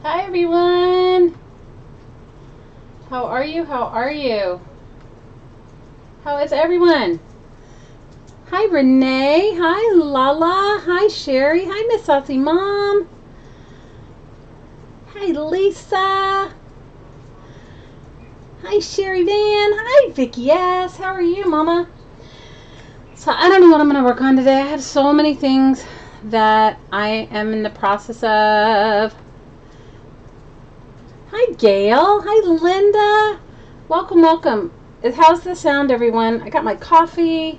Hi everyone! How are you? How are you? How is everyone? Hi Renee! Hi Lala! Hi Sherry! Hi Miss Saucy Mom! Hi Lisa! Hi Sherry Van! Hi Vicky S! How are you, Mama? So I don't know what I'm going to work on today. I have so many things that I am in the process of. Hi Gail. Hi Linda. Welcome, welcome. How's the sound, everyone? I got my coffee.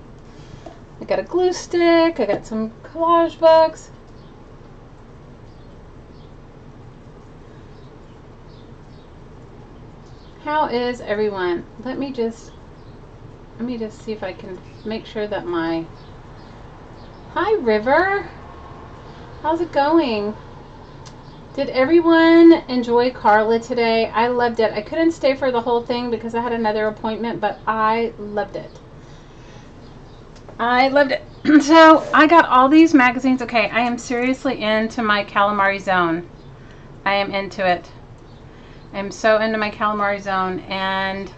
I got a glue stick. I got some collage books. How is everyone? Let me just see if I can make sure that my... Hi River. How's it going? Did everyone enjoy Carla today? I loved it. I couldn't stay for the whole thing because I had another appointment, but I loved it. I loved it. So I got all these magazines. Okay, I am seriously into my calamari zone. I am into it. I'm so into my calamari zone, and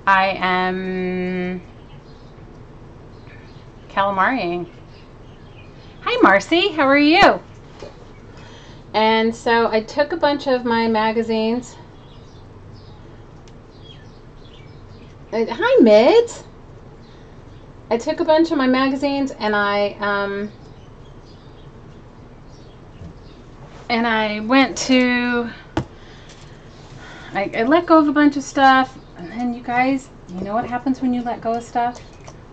I am calamariing. Hi Marcy, how are you? And so I took a bunch of my magazines. Hi Mids. I took a bunch of my magazines and I went to, I let go of a bunch of stuff, and then you guys, you know what happens when you let go of stuff?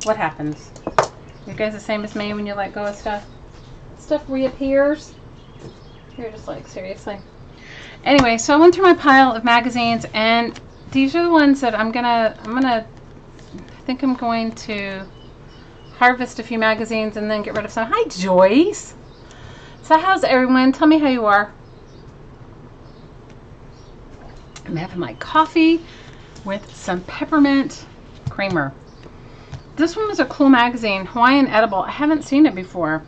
What happens? You guys the same as me when you let go of stuff? Stuff reappears. You're just like, seriously. Anyway, so I went through my pile of magazines, and these are the ones that I think I'm going to harvest a few magazines and then get rid of some. Hi Joyce. So how's everyone? Tell me how you are. I'm having my coffee with some peppermint creamer. This one was a cool magazine, Hawaiian Edible. I haven't seen it before.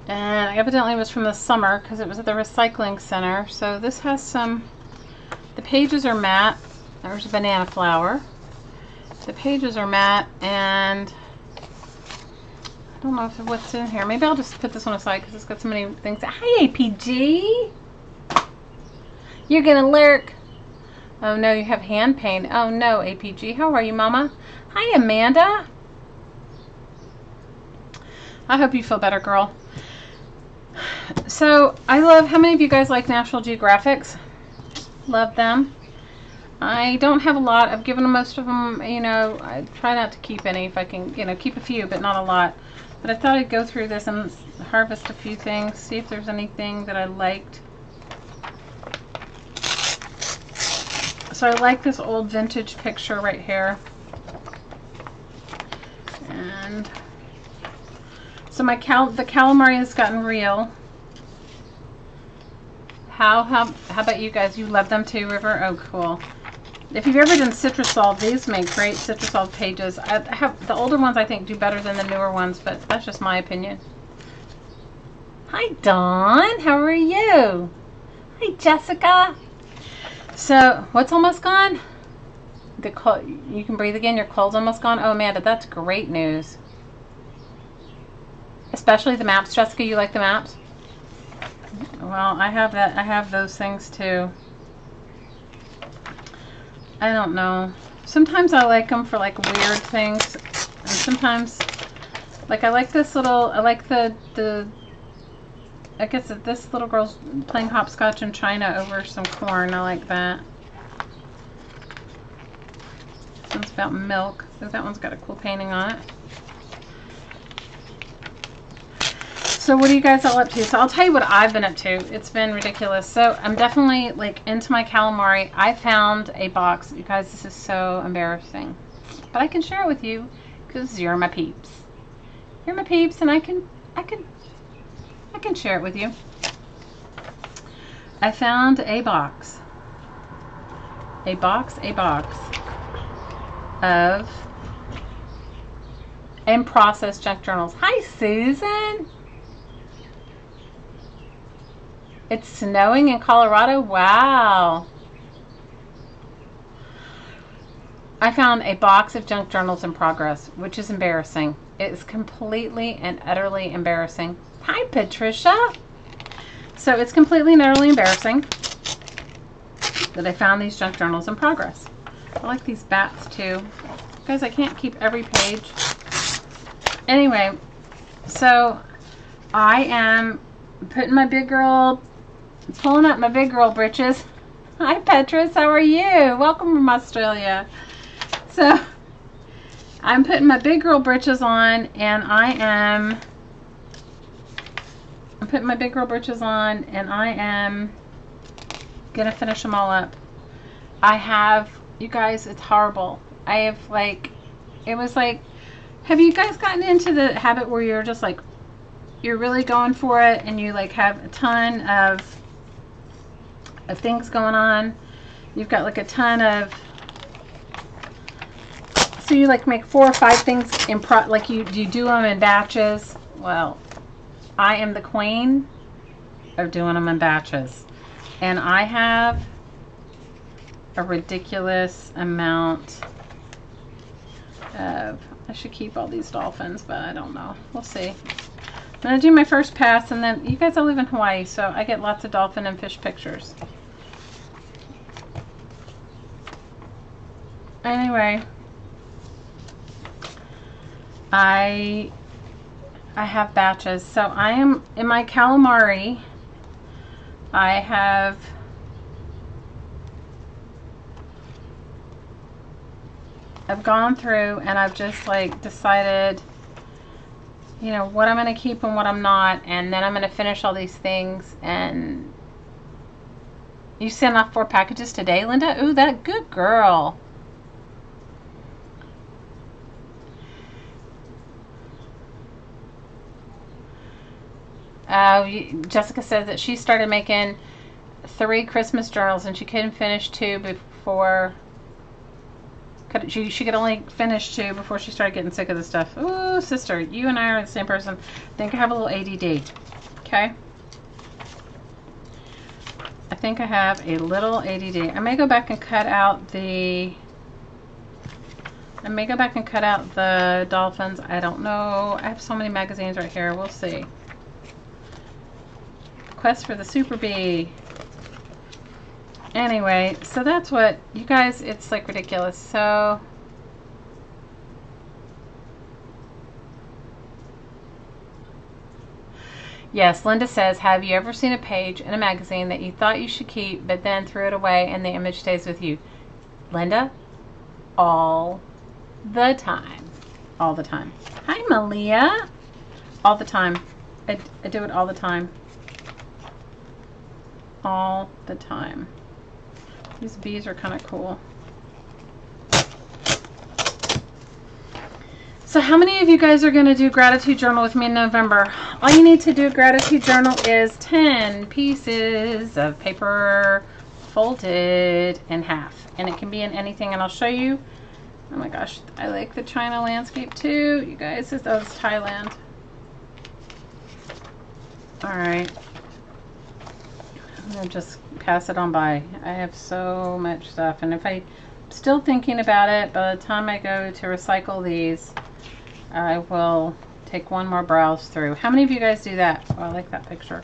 And evidently it was from the summer because it was at the recycling center. So this has some, the pages are matte. There's a banana flower. The pages are matte, and I don't know what's in here. Maybe I'll just put this one aside because it's got so many things. Hi APG! You're gonna lurk. Oh no, you have hand pain. Oh no, APG. How are you, Mama? Hi Amanda. I hope you feel better, girl. So I love, how many of you guys like National Geographics? Love them. I don't have a lot. I've given most of them, you know, I try not to keep any if I can, you know, keep a few, but not a lot. But I thought I'd go through this and harvest a few things, see if there's anything that I liked. So I like this old vintage picture right here. And so my the calamari has gotten real. How about you guys? You love them too, River? Oh, cool. If you've ever done Citrusol, these make great Citrusol pages. I have the older ones, I think, do better than the newer ones, but that's just my opinion. Hi, Dawn. How are you? Hi, Jessica. So, what's almost gone? The cold, you can breathe again. Your cold's almost gone. Oh, Amanda, that's great news. Especially the maps, Jessica. You like the maps? Well, I have that. I have those things too. I don't know. Sometimes I like them for like weird things, and sometimes, like I like this little. I like the. I guess that this little girl's playing hopscotch in China over some corn. I like that. This one's about milk. That one's got a cool painting on it. So what are you guys all up to? So I'll tell you what I've been up to. It's been ridiculous. So I'm definitely like into my calamari. I found a box. You guys, this is so embarrassing. But I can share it with you because you're my peeps. You're my peeps, and I can share it with you. I found a box. A box of in-process junk journals. Hi, Susan. It's snowing in Colorado? Wow. I found a box of junk journals in progress, which is embarrassing. It is completely and utterly embarrassing. Hi, Patricia. So it's completely and utterly embarrassing that I found these junk journals in progress. I like these bats too. Guys, I can't keep every page. Anyway, so I am putting my big girl, pulling up my big girl britches. Hi, Petrus. How are you? Welcome from Australia. So I'm putting my big girl britches on, and I'm putting my big girl britches on, and I am gonna finish them all up. I have, you guys, it's horrible. I have like, it was like, have you guys gotten into the habit where you're just like, you're really going for it, and you like have a ton of things going on? You've got like a ton of, so you like make 4 or 5 things in like you do them in batches. Well, I am the queen of doing them in batches, and I have a ridiculous amount of, I should keep all these dolphins, but I don't know. We'll see. I'm gonna do my first pass, and then you guys, I live in Hawaii, so I get lots of dolphin and fish pictures. Anyway, I have batches. So I am in my calamari. I've gone through, and I've just like decided, you know, what I'm going to keep and what I'm not, and then I'm going to finish all these things. And you sent off 4 packages today, Linda? Ooh, that good girl. Jessica says that she started making 3 Christmas journals, and she couldn't finish 2 before. She could only finish 2 before she started getting sick of the stuff. Ooh, sister, you and I are the same person. I think I have a little ADD. Okay. I think I have a little ADD. I may go back and cut out the. Dolphins. I don't know. I have so many magazines right here. We'll see. Quest for the Super Bee. Anyway, so that's what, you guys, it's like ridiculous. So yes, Linda says, have you ever seen a page in a magazine that you thought you should keep, but then threw it away and the image stays with you? Linda, all the time. All the time. Hi, Malia. All the time. I do it all the time. All the time. These bees are kind of cool. So how many of you guys are going to do gratitude journal with me in November? All you need to do a gratitude journal is 10 pieces of paper folded in half. And it can be in anything, and I'll show you. Oh my gosh, I like the China landscape too. You guys, this is Thailand. Alright. I'm going to just pass it on by. I have so much stuff, and if I'm still thinking about it, by the time I go to recycle these, I will take one more browse through. How many of you guys do that? Oh, I like that picture.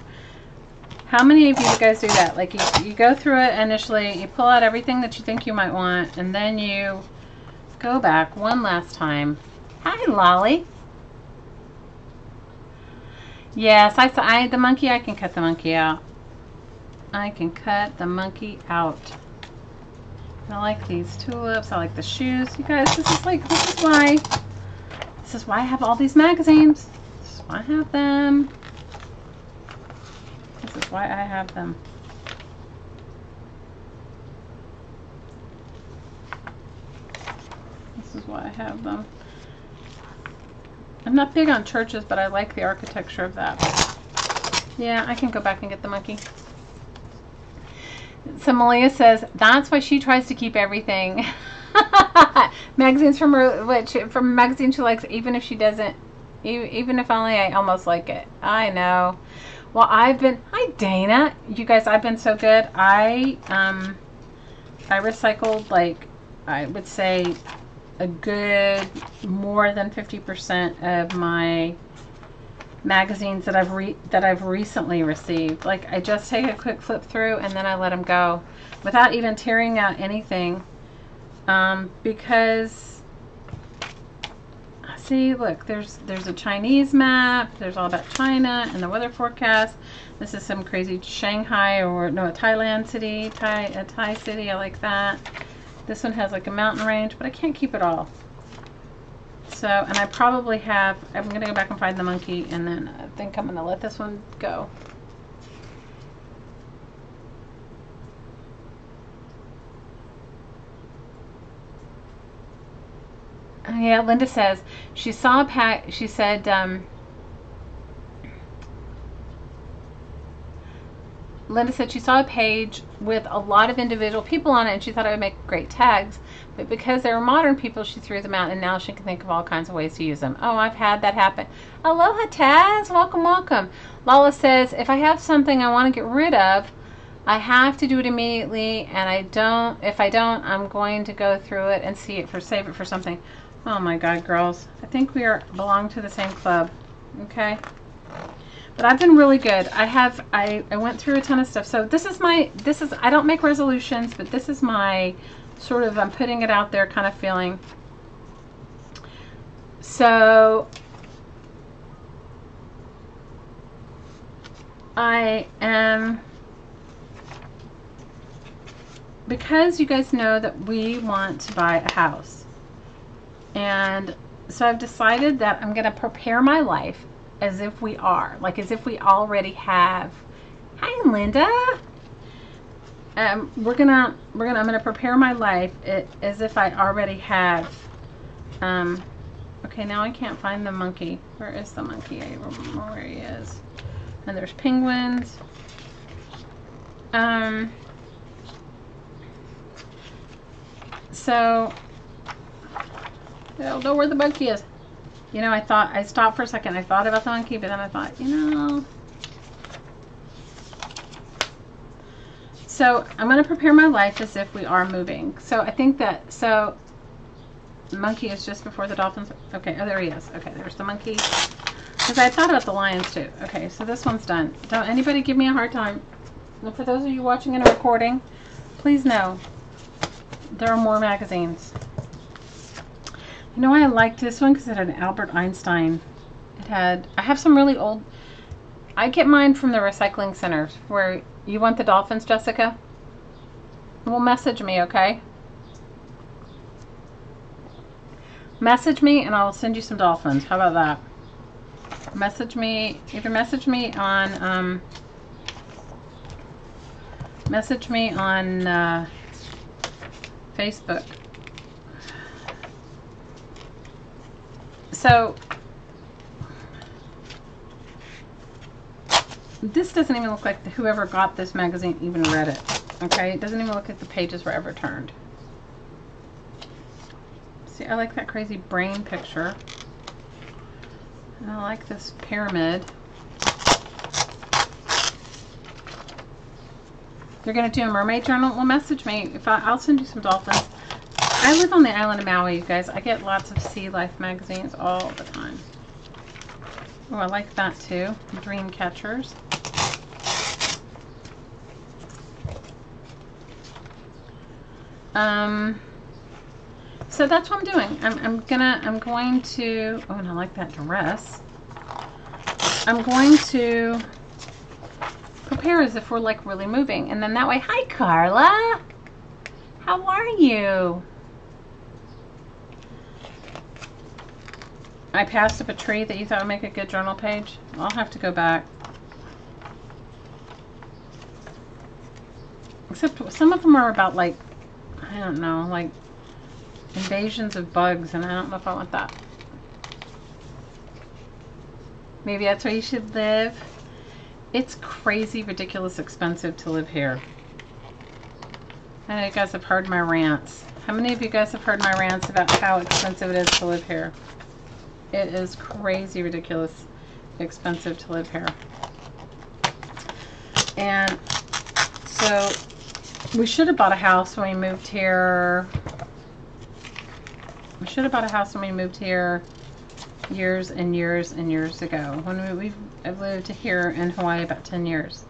How many of you guys do that? Like you go through it initially, you pull out everything that you think you might want, and then you go back one last time. Hi, Lolly. Yes, the monkey, I can cut the monkey out. I can cut the monkey out. I like these tulips. I like the shoes. You guys, this is why I have all these magazines. This is why I have them. This is why I have them. This is why I have them. I'm not big on churches, but I like the architecture of that. Yeah, I can go back and get the monkey. So Malia says that's why she tries to keep everything. Magazines from a magazine she likes, even if she doesn't, even if only I almost like it. I know. Well, hi Dana. You guys, I've been so good. I recycled, like, I would say a good more than 50% of my magazines that I've recently received. Like, I just take a quick flip through and then I let them go without even tearing out anything, because see, look, there's a Chinese map, there's all about China and the weather forecast. This is some crazy Shanghai, or no, a Thailand city, a Thai city. I like that. This one has like a mountain range, but I can't keep it all. So, and I probably have, I'm going to go back and find the monkey, and then I think I'm going to let this one go. Yeah, Linda says she saw a pack. She said, Linda said she saw a page with a lot of individual people on it, and she thought it would make great tags. But because they were modern people, she threw them out, and now she can think of all kinds of ways to use them. Oh, I've had that happen. Aloha, Taz. Welcome, welcome. Lala says, if I have something I want to get rid of, I have to do it immediately, and if I don't, I'm going to go through it and save it for something. Oh my God, girls. I think we belong to the same club. Okay? But I've been really good. I went through a ton of stuff. So I don't make resolutions, but this is my sort of, I'm putting it out there kind of feeling. So I am, because you guys know that we want to buy a house. And so I've decided that I'm going to prepare my life as if we are, like as if we already have. Hi, Linda. I'm gonna prepare my life as if I already have. Okay, now I can't find the monkey. Where is the monkey? I don't remember where he is. And there's penguins. So I don't know where the monkey is. You know, I stopped for a second. I thought about the monkey, but then I thought, you know. So I'm going to prepare my life as if we are moving. So I think that, the monkey is just before the dolphins. Okay, oh, there he is. Okay, there's the monkey. Because I thought about the lions too. Okay, so this one's done. Don't anybody give me a hard time. And for those of you watching in a recording, please know there are more magazines. You know why I liked this one? Because it had an Albert Einstein. I have some really old, I get mine from the recycling centers. Where you want the dolphins, Jessica? Well, message me, okay? Message me and I'll send you some dolphins. How about that? Message me, either message me on Facebook. So this doesn't even look like whoever got this magazine even read it. Okay, it doesn't even look like the pages were ever turned. See, I like that crazy brain picture. And I like this pyramid. You're gonna do a mermaid journal? Well, message me. I'll send you some dolphins. I live on the island of Maui, you guys. I get lots of sea life magazines all the time. Oh, I like that too. Dream catchers. So that's what I'm doing. I'm going to, oh, and I like that dress. I'm going to prepare as if we're like really moving. And then that way, hi Carla. How are you? I passed up a tree that you thought would make a good journal page. I'll have to go back. Except some of them are about, like, I don't know, like invasions of bugs, and I don't know if I want that. Maybe that's where you should live. It's crazy, ridiculous, expensive to live here. I know you guys have heard my rants. How many of you guys have heard my rants about how expensive it is to live here? It is crazy, ridiculous, expensive to live here. And so we should have bought a house when we moved here. We should have bought a house when we moved here years and years and years ago. When I've lived here in Hawaii about 10 years.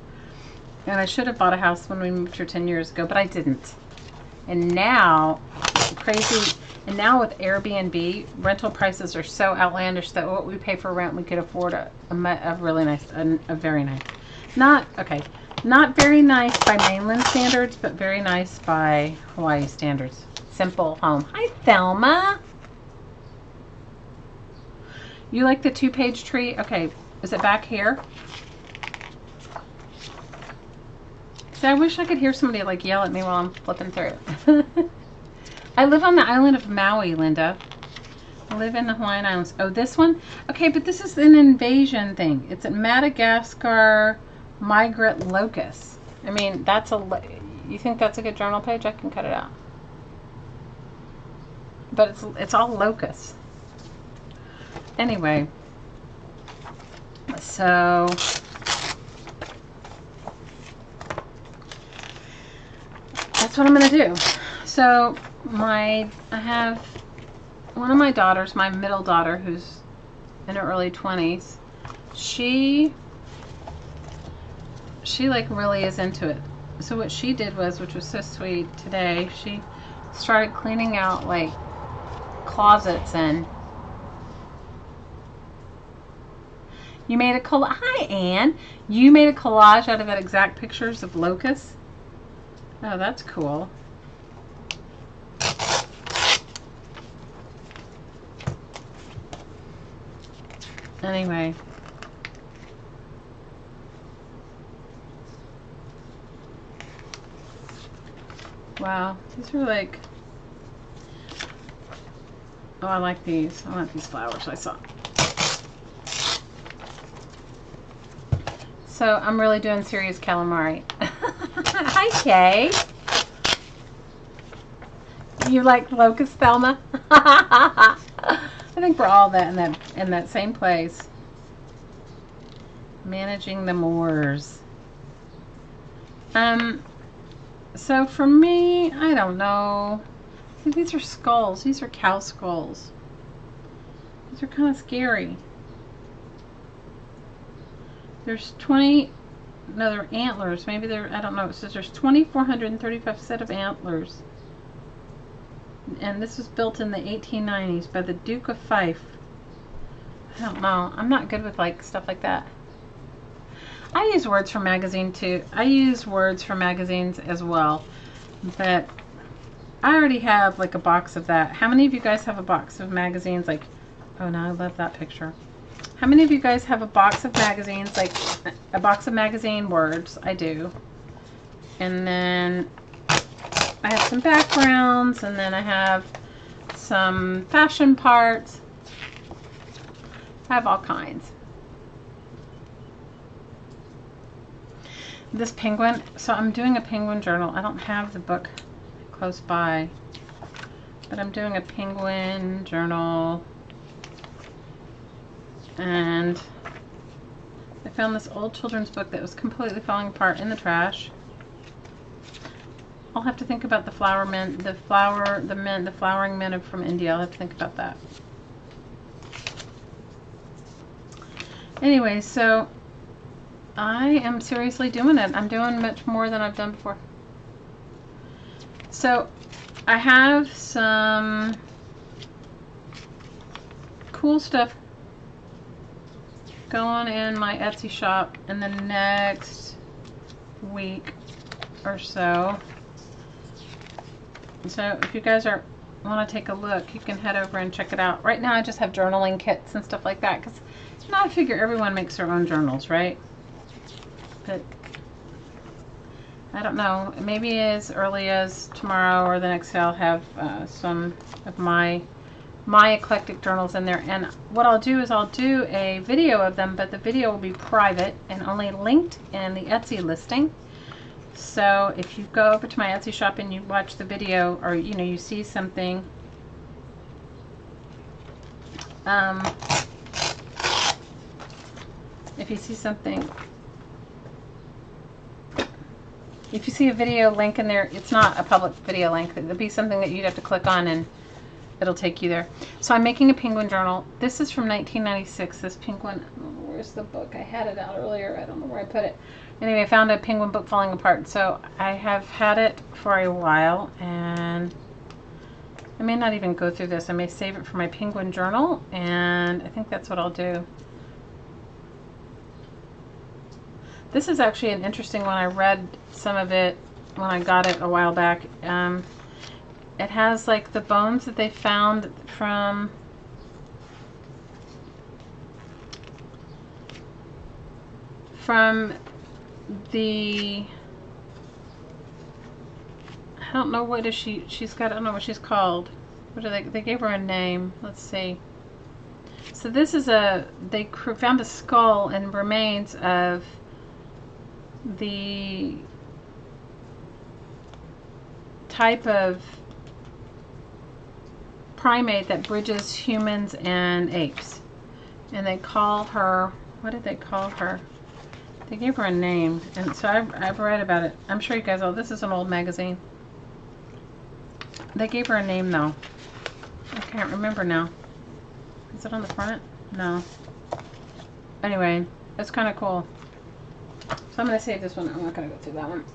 And I should have bought a house when we moved here 10 years ago, but I didn't. And now, crazy, and now with Airbnb, rental prices are so outlandish that what we pay for rent, we could afford a really nice, a very nice. Not very nice by mainland standards, but very nice by Hawaii standards. Simple home. Hi, Thelma. You like the 2-page tree? Okay, is it back here? See, I wish I could hear somebody like yell at me while I'm flipping through. I live on the island of Maui, Linda. I live in the Hawaiian Islands. Oh, this one? Okay, but this is an invasion thing. It's a Madagascar migrant locust. I mean, you think that's a good journal page? I can cut it out. But it's all locusts. Anyway, so that's what I'm going to do. So I have one of my daughters, my middle daughter, who's in her early 20s. She like really is into it. So what she did was, which was so sweet today, she started cleaning out like closets. And you made a collage. Hi, Anne. You made a collage out of that exact pictures of locusts. Oh, that's cool. Anyway. Wow, these are like, oh, I like these. I want these flowers I saw. So I'm really doing serious calamari. Hi, Kay. You like locust, Thelma? I think we're all in that same place. Managing the Moors. So for me, I don't know. See, these are skulls. These are cow skulls. These are kind of scary. There's 20, no, they're antlers. Maybe they're, I don't know. It says there's 2,435 set of antlers. And this was built in the 1890s by the Duke of Fife. I don't know. I'm not good with like stuff like that. I use words from magazine too. I use words from magazines as well. But I already have like a box of that. How many of you guys have a box of magazines? Like, oh no, I love that picture. How many of you guys have a box of magazines, like a box of magazine words? I do. And then I have some backgrounds, and then I have some fashion parts. I have all kinds. This penguin, so I'm doing a penguin journal. I don't have the book close by, but I'm doing a penguin journal. And I found this old children's book that was completely falling apart in the trash. I'll have to think about the flowering men from India. I'll have to think about that. Anyway, so I am seriously doing it. I'm doing much more than I've done before. So I have some cool stuff going in my Etsy shop in the next week or so. So if you guys want to take a look, you can head over and check it out. Right now I just have journaling kits and stuff like that, because I figure everyone makes their own journals, right? But I don't know, maybe as early as tomorrow or the next day I'll have some of my eclectic journals in there. And what I'll do is I'll do a video of them, but the video will be private and only linked in the Etsy listing. So if you go over to my Etsy shop and you watch the video, or you see something, if you see something If you see a video link in there, it's not a public video link. It'll be something that you'd have to click on and it'll take you there. So I'm making a penguin journal. This is from 1996, this penguin. Where's the book? I had it out earlier. I don't know where I put it. Anyway, I found a penguin book falling apart. So I have had it for a while, and I may not even go through this. I may save it for my penguin journal, and I think that's what I'll do. This is actually an interesting one. I read some of it when I got it a while back. It has like the bones that they found from the, I don't know what is she's got, I don't know what she's called. What are they gave her a name. Let's see. So this is they found a skull and remains of the type of primate that bridges humans and apes. And they call her, what did they call her? They gave her a name. And so I've read about it. I'm sure you guys all, this is an old magazine. They gave her a name though. I can't remember now. Is it on the front? No. Anyway, it's kind of cool. So I'm going to save this one. I'm not going to go through that one.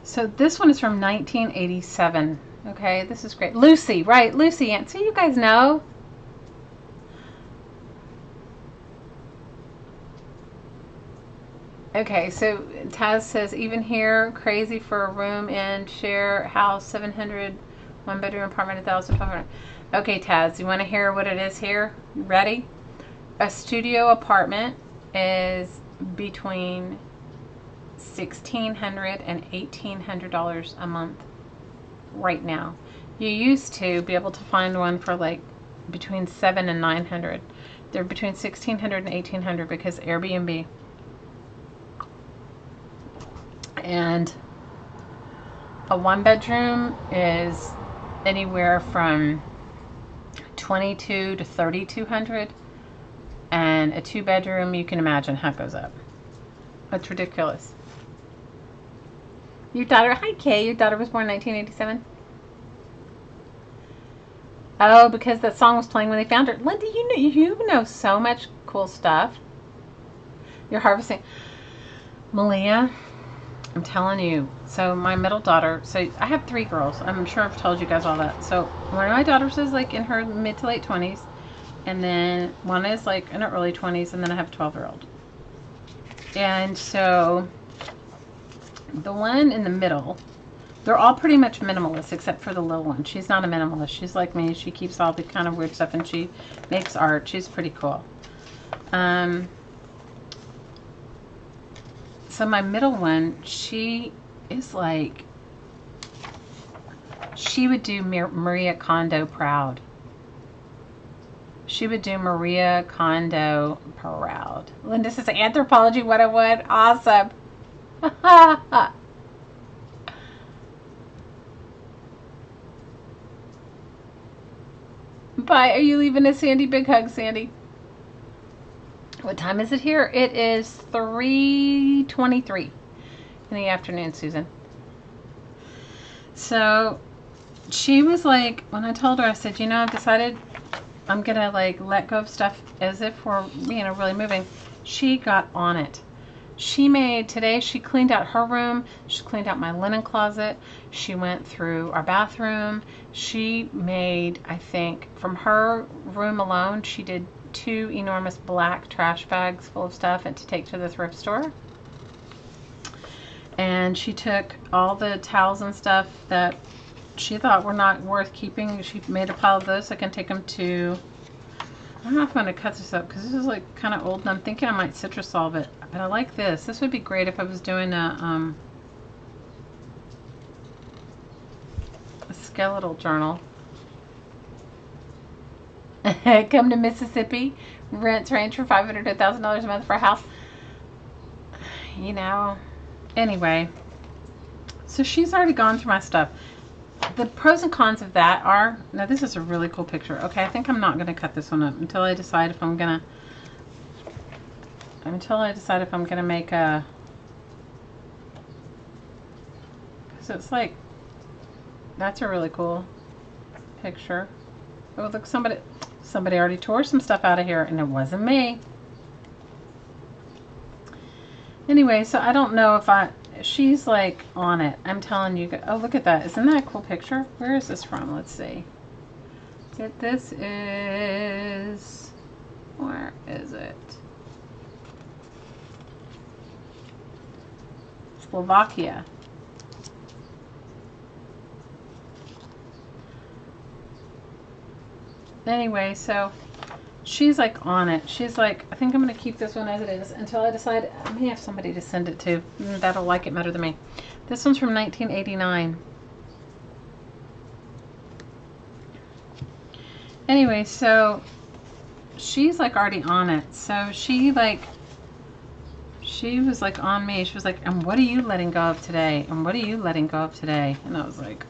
So this one is from 1987. Okay, this is great. Lucy, right? Lucy. So you guys know. Okay, so Taz says, even here, crazy for a room and share house, 700, one bedroom apartment, 1,500. Okay, Taz, you want to hear what it is here? Ready? A studio apartment is between $1,600 and $1,800 a month right now. You used to be able to find one for like between $700 and $900. They're between $1,600 and $1,800 because Airbnb. And a one bedroom is anywhere from $2,200 to $3,200, and a two bedroom, you can imagine how it goes up. It's ridiculous. Your daughter, hi Kay, your daughter was born in 1987. Oh, because that song was playing when they found her. Linda, you know so much cool stuff. You're harvesting. Malia, I'm telling you. So my middle daughter, so I have 3 girls. I'm sure I've told you guys all that. So one of my daughters is like in her mid to late 20s. And then one is like in her early 20s. And then I have a 12-year-old. And so the one in the middle, they're all pretty much minimalist except for the little one. She's not a minimalist. She's like me. She keeps all the kind of weird stuff and she makes art. She's pretty cool. So my middle one, she is like, she would do Maria Kondo proud. She would do Maria Kondo proud. Linda says, Anthropology 101. Awesome. Bye. Are you leaving us, Sandy? Big hug, Sandy. What time is it here? It is 3:23 in the afternoon, Susan. So she was like, when I told her, I said, I've decided I'm going to like let go of stuff as if we're, really moving. She got on it. Today she cleaned out her room. She cleaned out my linen closet. She went through our bathroom. She made, I think, from her room alone, she did 2 enormous black trash bags full of stuff and to take to the thrift store. And she took all the towels and stuff that she thought were not worth keeping. She made a pile of those so I can take them to, I don't know if I'm going to cut this up because this is like kind of old and I'm thinking I might citrus solve it. But I like this. This would be great if I was doing a skeletal journal. Come to Mississippi, rents range from $500 to $1,000 a month for a house. Anyway, so she's already gone through my stuff. The pros and cons of that are, now this is a really cool picture. Okay, I think I'm not going to cut this one up until I decide if I'm going to, make a So it's like, that's a really cool picture. Oh, look, somebody already tore some stuff out of here, and it wasn't me. Anyway, so I don't know if she's like on it. I'm telling you. Oh, look at that. Isn't that a cool picture? Where is this from? Let's see. This is, where is it? Slovakia. Anyway, so she's like on it. She's like, I think I'm going to keep this one as it is until I decide I may have somebody to send it to that'll like it better than me. This one's from 1989. Anyway, so she's like already on it. So she was like on me. She was like, and what are you letting go of today? And what are you letting go of today? And I was like,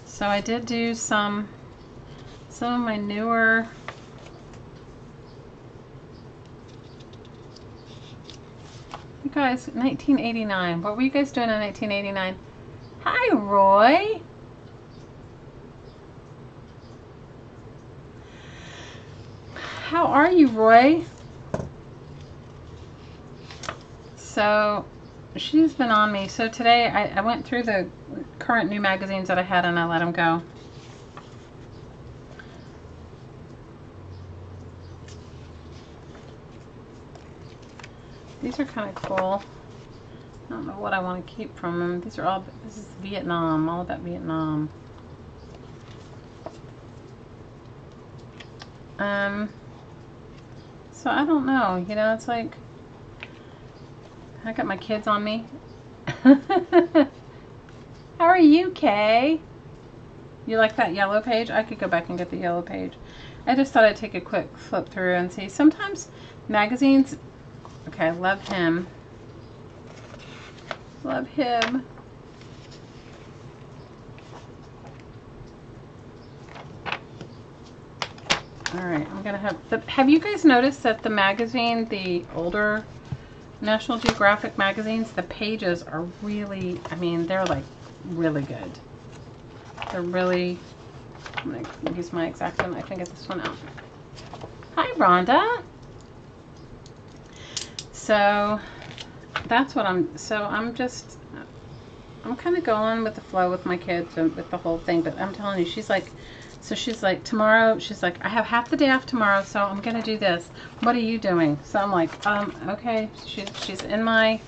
So I did do some of my newer, you guys, 1989. What were you guys doing in 1989? Hi, Roy. How are you, Roy? So she's been on me. So today I went through the current new magazines that I had and I let them go. These are kind of cool. I don't know what I want to keep from them. These are all, this is Vietnam, all about Vietnam. So I don't know, you know, it's like, I got my kids on me. How are you, Kay? You like that yellow page? I could go back and get the yellow page. I just thought I'd take a quick flip through and see. Sometimes magazines, okay, I love him. Love him. Alright, I'm gonna have you guys noticed that the magazine, the older National Geographic magazines, the pages are really, I mean, they're like really good. They're really, I'm gonna use my X-Acto knife and get this one out. Hi, Rhonda. So that's what I'm kind of going with the flow with my kids and with the whole thing, but I'm telling you, she's like, so she's like, tomorrow, she's like, I have half the day off tomorrow, so I'm gonna do this. What are you doing? So I'm like, okay. She's in my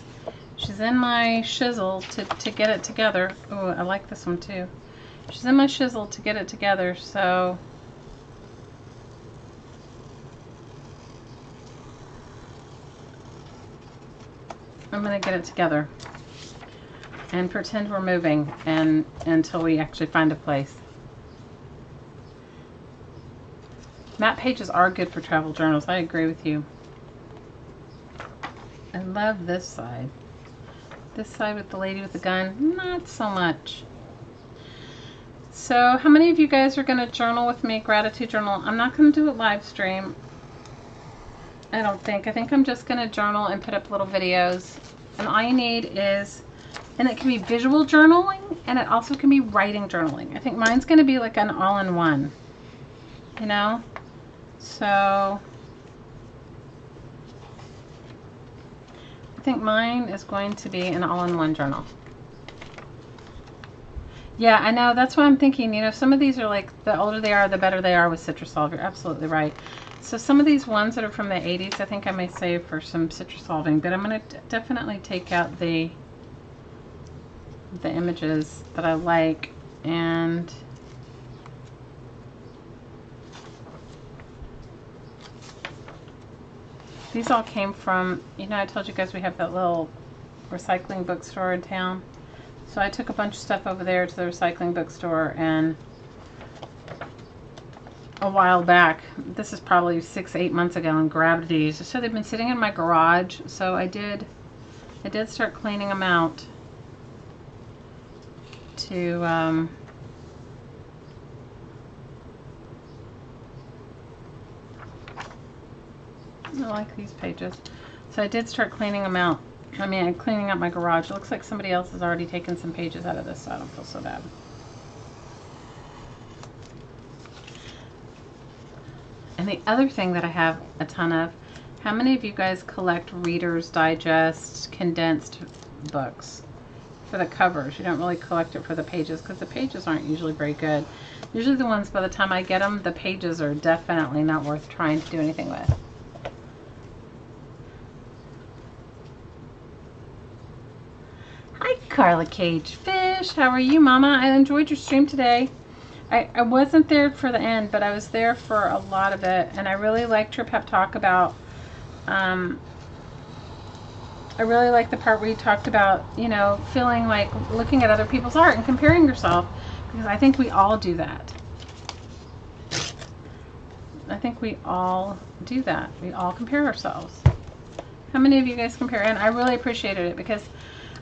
shizzle to get it together. Oh, I like this one too. She's in my shizzle to get it together, so I'm gonna get it together and pretend we're moving and until we actually find a place. Map pages are good for travel journals. I agree with you. I love this side. This side with the lady with the gun, not so much. So how many of you guys are going to journal with me, gratitude journal? I'm not going to do a live stream. I don't think. I think I'm just going to journal and put up little videos. And all you need is, and it can be visual journaling and it also can be writing journaling. I think mine's going to be like an all-in-one, you know? So I think mine is going to be an all-in-one journal. Yeah, I know. That's what I'm thinking. You know, some of these are like, the older they are, the better they are with Citrussolve. You're absolutely right. So some of these ones that are from the 80s, I think I may save for some Citrussolving, but I'm going to definitely take out the images that I like. And these all came from, you know, I told you guys we have that little recycling bookstore in town. So I took a bunch of stuff over there to the recycling bookstore, and a while back, this is probably 6-8 months ago, and grabbed these. So they've been sitting in my garage, so I did start cleaning them out to I like these pages. So I did start cleaning them out I mean, I'm cleaning up my garage. It looks like somebody else has already taken some pages out of this, so I don't feel so bad. And the other thing that I have a ton of, how many of you guys collect Reader's Digest condensed books for the covers? You don't really collect it for the pages because the pages aren't usually very good. Usually the ones, by the time I get them, the pages are definitely not worth trying to do anything with. Hi, Carla Cage Fish. How are you, Mama? I enjoyed your stream today. I wasn't there for the end, but I was there for a lot of it, and I really liked your pep talk about, I really liked the part where you talked about, you know, feeling like looking at other people's art and comparing yourself, because I think we all do that. I think we all do that. We all compare ourselves. How many of you guys compare? And I really appreciated it because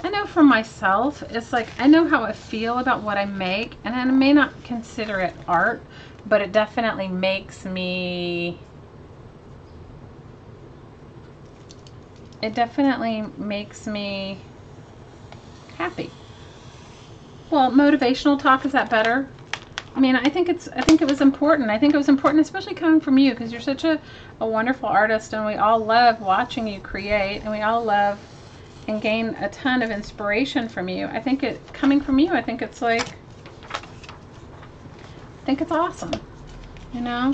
I know for myself, it's like I know how I feel about what I make, and I may not consider it art, but it definitely makes me, happy. Well, motivational talk, is that better? I mean, I think it was important. I think it was important, especially coming from you, because you're such a wonderful artist, and we all love watching you create, and we all love and gain a ton of inspiration from you. I think coming from you, I think it's like, I think it's awesome, you know?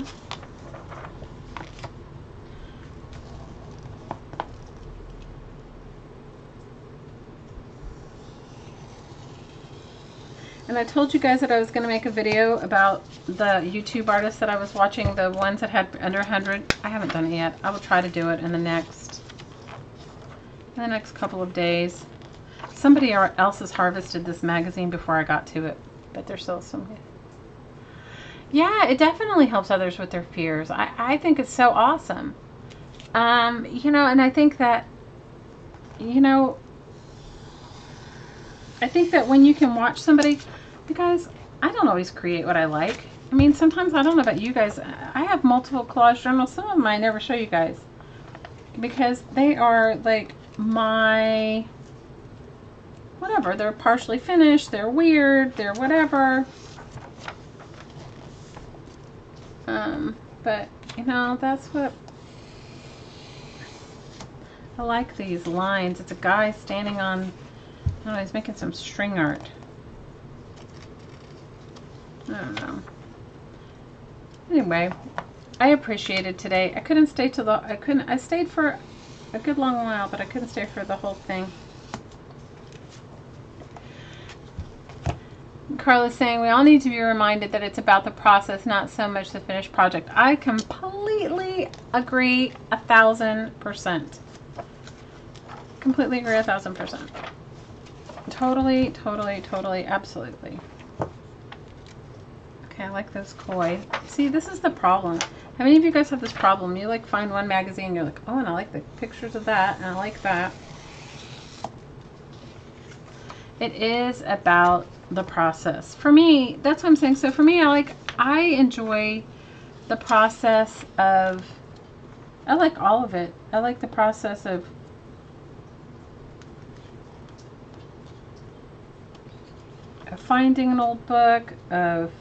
And I told you guys that I was going to make a video about the YouTube artists that I was watching, the ones that had under 100. I haven't done it yet. I will try to do it in the next couple of days. Somebody else has harvested this magazine before I got to it, but there's still some. Yeah, it definitely helps others with their fears. I think it's so awesome. You know, and I think that, you know, I think that when you can watch somebody, because I don't always create what I like. I mean, sometimes, I don't know about you guys, I have multiple collage journals. Some of them I never show you guys because they are like my whatever. They're partially finished, they're weird, they're whatever. But you know, that's what I like, these lines. It's a guy standing on, I don't know, he's making some string art. I don't know. Anyway, I appreciated today. I couldn't stay till I stayed for a good long while, but I couldn't stay for the whole thing. Carla's saying we all need to be reminded that it's about the process, not so much the finished project. I completely agree 1000%. Completely agree 1000%. Totally, totally, totally, absolutely. Okay, I like those koi. See, this is the problem. How many of you guys have this problem? You like find one magazine, you're like, oh, and I like the pictures of that, and I like that. It is about the process. For me, that's what I'm saying. So for me, I enjoy the process of, I like all of it. I like the process of finding an old book, of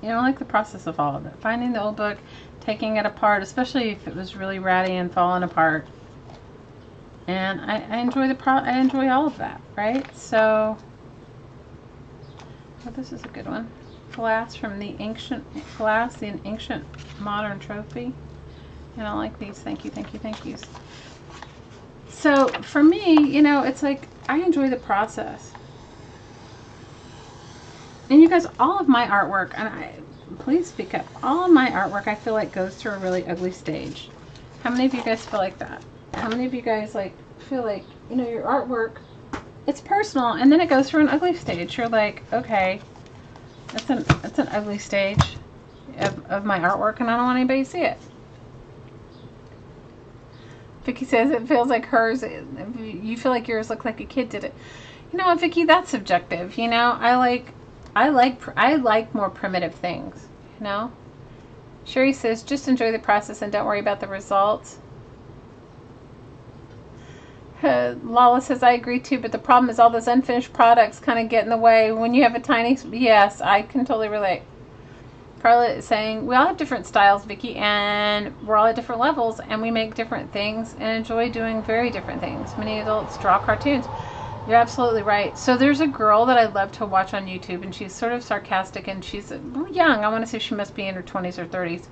you know, I like the process of all of it. Finding the old book, taking it apart, especially if it was really ratty and falling apart. And I enjoy I enjoy all of that, right? So, oh, this is a good one. Glass from the ancient glass, the ancient modern trophy. And I like these. Thank you, thank you, thank yous. So for me, you know, it's like I enjoy the process. And you guys, all of my artwork, and please speak up, all of my artwork I feel like goes through a really ugly stage. How many of you guys feel like that? How many of you guys like feel like, you know, your artwork, it's personal and then it goes through an ugly stage? You're like, okay, that's an ugly stage of my artwork and I don't want anybody to see it. Vicky says it feels like hers, you feel like yours looked like a kid did it. You know what, Vicky, that's subjective. You know, I like more primitive things, you know? Sherry says, just enjoy the process and don't worry about the results. Lala says, I agree too, but the problem is all those unfinished products kind of get in the way when you have a tiny... Yes, I can totally relate. Carla is saying, we all have different styles, Vicki, and we're all at different levels, and we make different things and enjoy doing very different things. Many adults draw cartoons. You're absolutely right. So there's a girl that I love to watch on YouTube, and she's sort of sarcastic, and she's young. I want to say she must be in her 20s or 30s.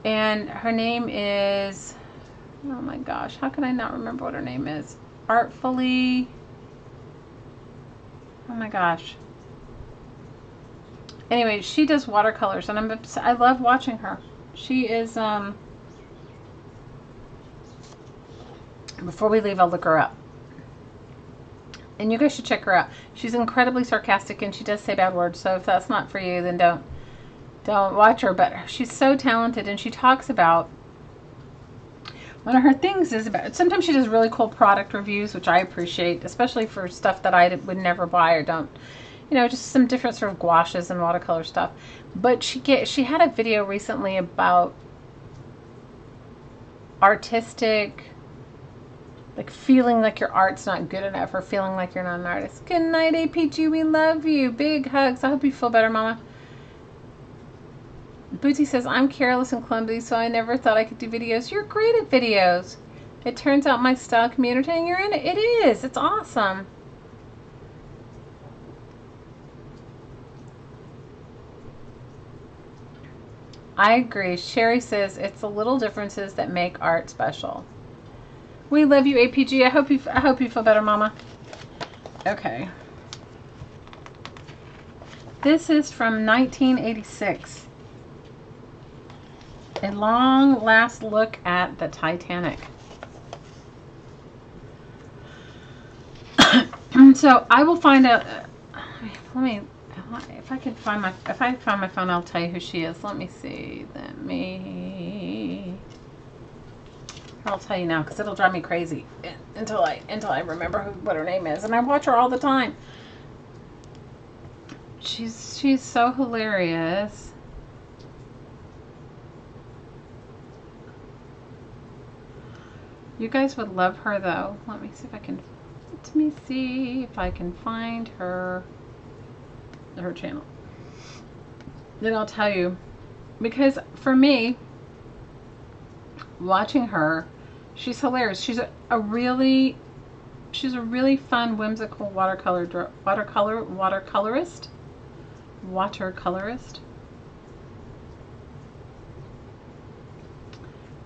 And her name is... Oh my gosh, how can I not remember what her name is? Artfully... Oh my gosh. Anyway, she does watercolors, and I love watching her. She is, before we leave, I'll look her up. And you guys should check her out. She's incredibly sarcastic, and she does say bad words, so if that's not for you, then don't watch her. But she's so talented, and she talks about... One of her things is about... Sometimes she does really cool product reviews, which I appreciate, especially for stuff that I would never buy or don't... You know, just some different sort of gouaches and watercolor stuff. But she had a video recently about artistic, like feeling like your art's not good enough or feeling like you're not an artist. Good night, APG. We love you. Big hugs. I hope you feel better, Mama. Bootsy says, I'm careless and clumsy, so I never thought I could do videos. You're great at videos. It turns out my style community, and you're in it. It is. It's awesome. I agree. Sherry says it's the little differences that make art special. We love you, APG. I hope you feel better, Mama. Okay. This is from 1986. A long last look at the Titanic. So I will find out. Let me. If I find my phone, I'll tell you who she is. Let me see. I'll tell you now because it'll drive me crazy until I remember what her name is, and I watch her all the time. She's so hilarious. You guys would love her though. Let me see if I can find her channel. Then I'll tell you, because for me, watching her, she's hilarious. She's a really fun, whimsical watercolorist.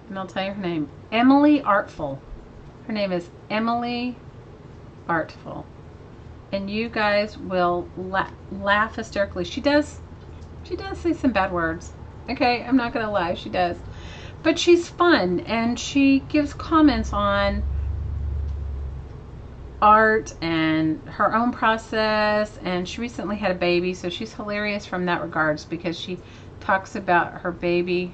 And I'll tell you her name, Emily Artful. Her name is Emily Artful. And you guys will laugh hysterically. She does say some bad words. Okay, I'm not gonna lie, she does. But she's fun, and she gives comments on art and her own process. And she recently had a baby, so she's hilarious from that regards because she talks about her baby.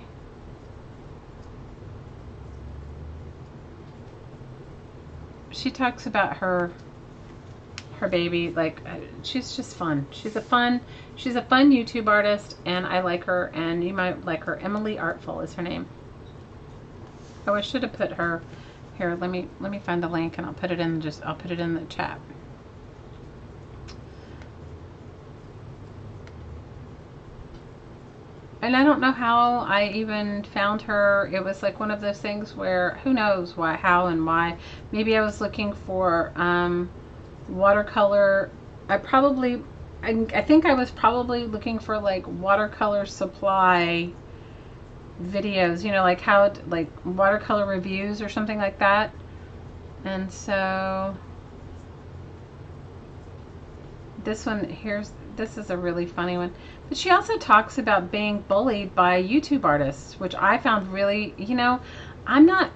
She talks about her baby, like, she's just fun. She's a fun YouTube artist, and I like her, and you might like her. Emily Artful is her name. Oh, I should have put her here. Let me find the link, and I'll put it in the chat. And I don't know how I even found her. It was like one of those things where who knows why, how, and why. Maybe I was looking for watercolor. I think I was probably looking for like watercolor supply videos, you know, like like watercolor reviews or something like that. And so this is a really funny one. But she also talks about being bullied by YouTube artists, which I found really, you know, I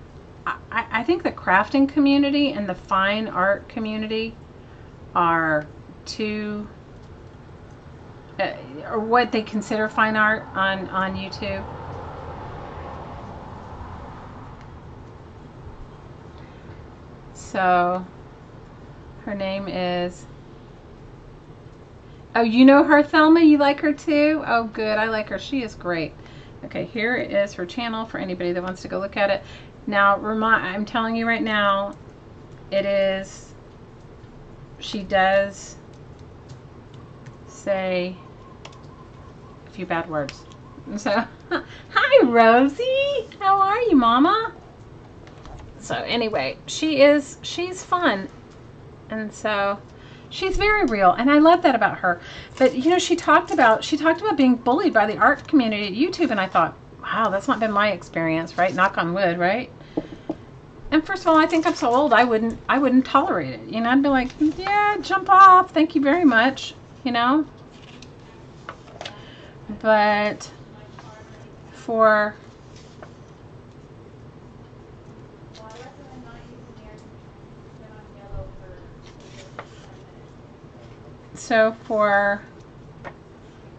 think the crafting community and the fine art community are two, or what they consider fine art on YouTube. So her name is, oh, you know her, Thelma? You like her too? Oh, good. I like her. She is great. Okay, here is her channel for anybody that wants to go look at it. Now, I'm telling you right now, it is, she does say a few bad words. So, hi Rosie, how are you, Mama? So anyway, she's fun, and so she's very real, and I love that about her. But you know, she talked about being bullied by the art community at YouTube, and I thought, wow, that's not been my experience, right? Knock on wood, right? And first of all, I think I'm so old, I wouldn't tolerate it. You know, I'd be like, yeah, jump off, thank you very much, you know. But for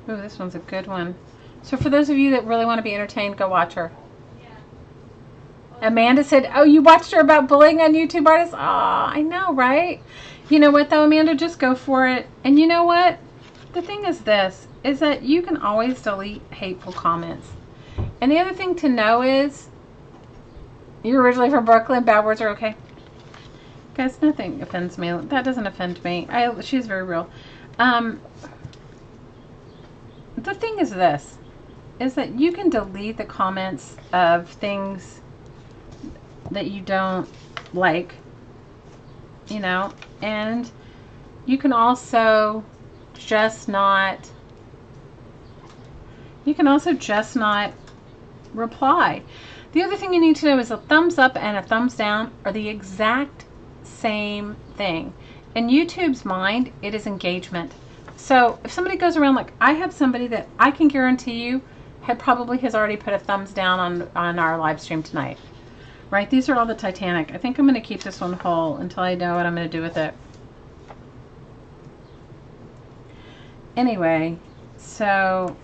ooh, this one's a good one. So for those of you that really want to be entertained, go watch her. Amanda said, oh, you watched her about bullying on YouTube artists? Aw, I know, right? You know what, though, Amanda? Just go for it. And you know what? The thing is this, is that you can always delete hateful comments. And the other thing to know is, you're originally from Brooklyn, bad words are okay. Guys, nothing offends me. That doesn't offend me. She's very real. The thing is this, is that you can delete the comments of things that you don't like, you know, and you can also just not reply. The other thing you need to know is a thumbs up and a thumbs down are the exact same thing. In YouTube's mind, it is engagement. So if somebody goes around, like I have somebody that I can guarantee you probably has already put a thumbs down on our live stream tonight. Right? These are all the Titanic. I think I'm going to keep this one whole until I know what I'm going to do with it. Anyway, so,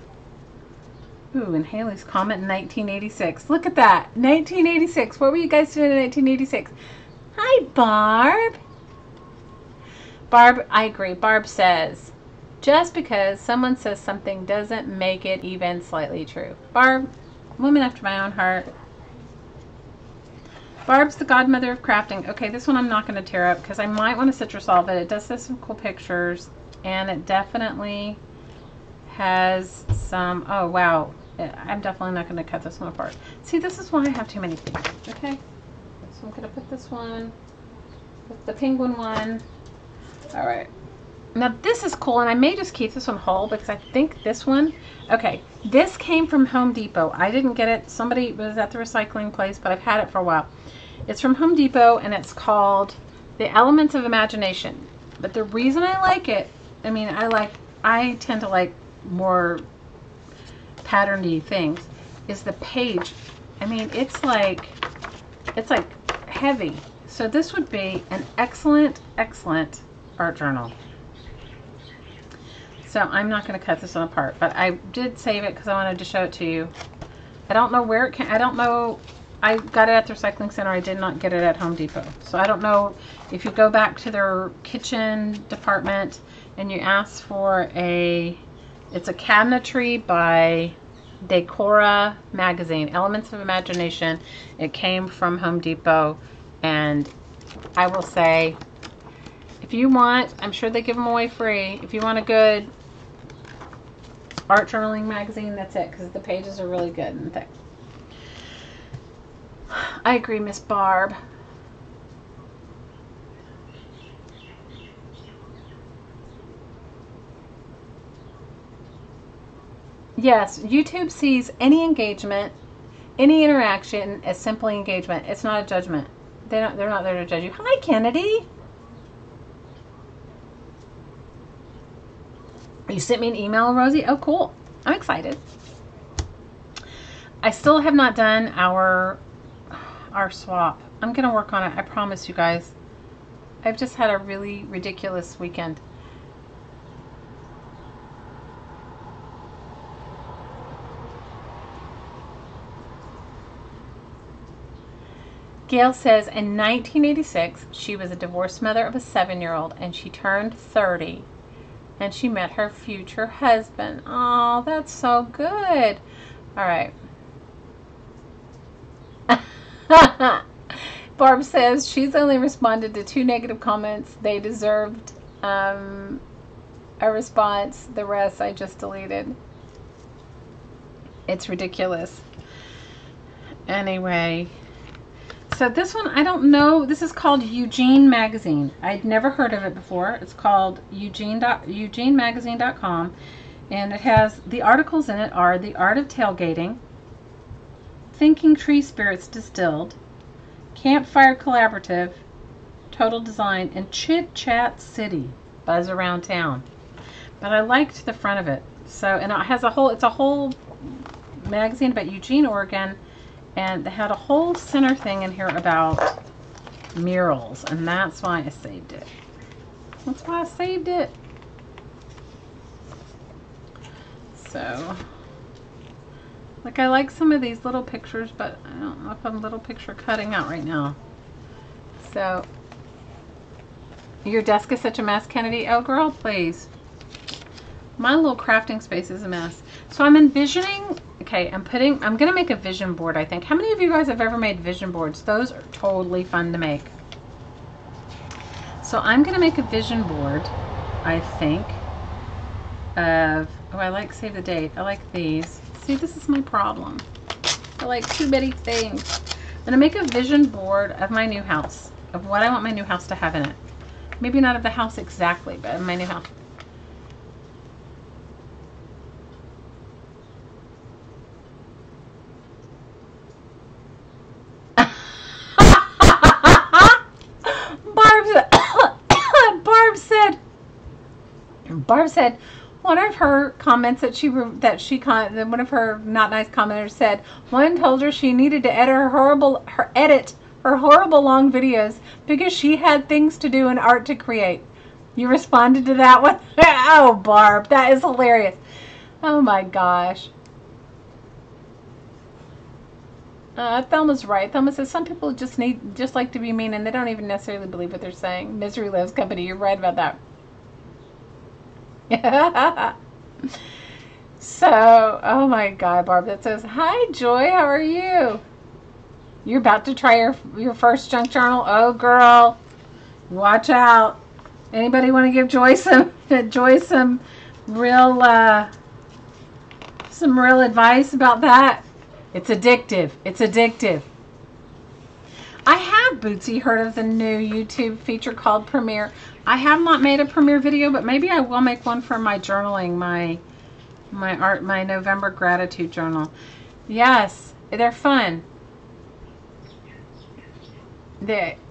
ooh, and Haley's comment in 1986. Look at that. 1986. What were you guys doing in 1986? Hi, Barb. Barb, I agree. Barb says, just because someone says something doesn't make it even slightly true. Barb, woman after my own heart. Barb's the godmother of crafting. Okay, this one I'm not going to tear up because I might want to citrus solve it. It does have some cool pictures, and it definitely has some, oh wow, I'm definitely not going to cut this one apart. See, this is why I have too many things, okay? So I'm going to put this one with the penguin one. All right. Now this is cool, and I may just keep this one whole because I think this one, okay, this came from Home Depot. I didn't get it. Somebody was at the recycling place, but I've had it for a while. It's from Home Depot, and it's called The Elements of Imagination. But the reason I like it, I mean, I tend to like more patterny things, is the page. I mean, it's like heavy. So this would be an excellent, excellent art journal. So I'm not going to cut this one apart, but I did save it because I wanted to show it to you. I don't know where it came. I don't know. I got it at the recycling center. I did not get it at Home Depot. So I don't know if you go back to their kitchen department and you ask for it's a cabinetry by Decora magazine, Elements of Imagination. It came from Home Depot, and I will say, if you want, I'm sure they give them away free. If you want a good art journaling magazine, that's it, because the pages are really good and thick. I agree, Miss Barb. Yes, YouTube sees any engagement, any interaction as simply engagement. It's not a judgment. They're not there to judge you. Hi, Kennedy. You sent me an email, Rosie? Oh, cool. I'm excited. I still have not done our swap. I'm going to work on it. I promise you guys. I've just had a really ridiculous weekend. Gail says, in 1986, she was a divorced mother of a 7-year-old, and she turned 30. And she met her future husband. Oh, that's so good. All right. Barb says she's only responded to 2 negative comments. They deserved a response. The rest I just deleted. It's ridiculous. Anyway, so this one, I don't know. This is called Eugene Magazine. I'd never heard of it before. It's called eugenemagazine.com. And it has, the articles in it are The Art of Tailgating, Thinking Tree Spirits Distilled, Campfire Collaborative, Total Design, and Chit Chat City, Buzz Around Town. But I liked the front of it. So, and it has a whole, it's a whole magazine about Eugene, Oregon, and they had a whole center thing in here about murals, and that's why I saved it. That's why I saved it. So, like, I like some of these little pictures, but I don't know if I'm little picture cutting out right now. So, your desk is such a mess, Kennedy. Oh, girl, please. My little crafting space is a mess. So I'm envisioning, okay, I'm going to make a vision board, I think. How many of you guys have ever made vision boards? Those are totally fun to make. So I'm going to make a vision board, I think, of, oh, I like save the date. I like these. See, this is my problem. I like too many things. I'm going to make a vision board of my new house, of what I want my new house to have in it. Maybe not of the house exactly, but of my new house. Barb said one of her comments that one of her not nice commenters said, one told her she needed to edit her horrible long videos because she had things to do and art to create. You responded to that one? Oh, Barb, that is hilarious. Oh my gosh. Thelma's right. Thelma says some people just like to be mean and they don't even necessarily believe what they're saying. Misery loves company. You're right about that. So, oh my God, Barb, that says, hi, Joy, how are you? You're about to try your first junk journal? Oh, girl, watch out. Anybody want to give Joy some real advice about that? It's addictive. It's addictive. I have, Bootsy, heard of the new YouTube feature called Premiere. I have not made a Premiere video, but maybe I will make one for my journaling, my November gratitude journal. Yes, they're fun.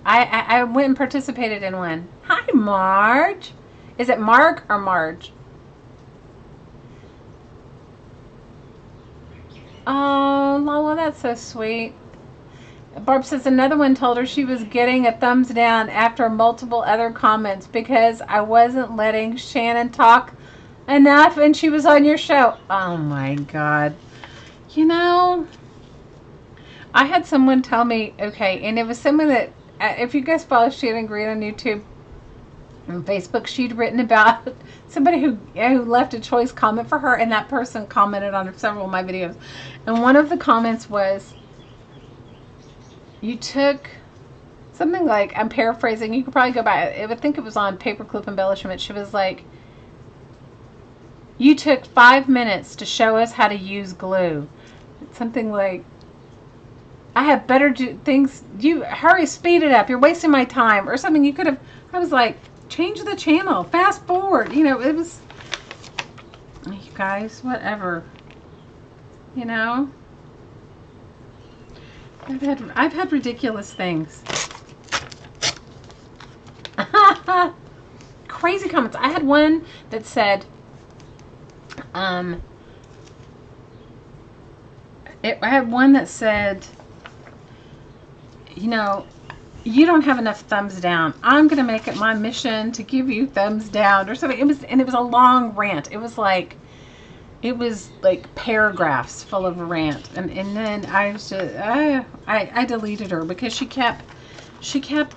I went and participated in one. Hi, Marge. Is it Marg or Marge? Oh, Lola, that's so sweet. Barb says another one told her she was getting a thumbs down after multiple other comments because I wasn't letting Shannon talk enough and she was on your show. Oh my God. You know, I had someone tell me, okay, and it was someone that, if you guys follow Shannon Green on YouTube and Facebook, she'd written about somebody who left a choice comment for her, and that person commented on several of my videos. And one of the comments was, you took something like, I'm paraphrasing, you could probably go by, I would think it was on Paperclip Embellishment. She was like, you took 5 minutes to show us how to use glue. Something like, I have better things, you hurry, speed it up, you're wasting my time, or something. You could have, I was like, change the channel, fast forward, you know. It was, you guys, whatever, you know. I've had ridiculous things. Crazy comments. I had one that said, I had one that said, you know, you don't have enough thumbs down. I'm gonna make it my mission to give you thumbs down, or something. It was a long rant. It was like paragraphs full of a rant, and then I was just I deleted her because she kept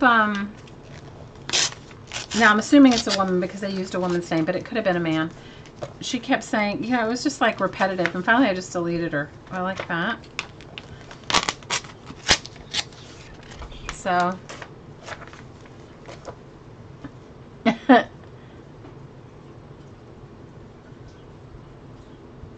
now I'm assuming it's a woman because they used a woman's name, but it could have been a man. She kept saying, you know, it was just like repetitive, and finally I just deleted her. I like that. So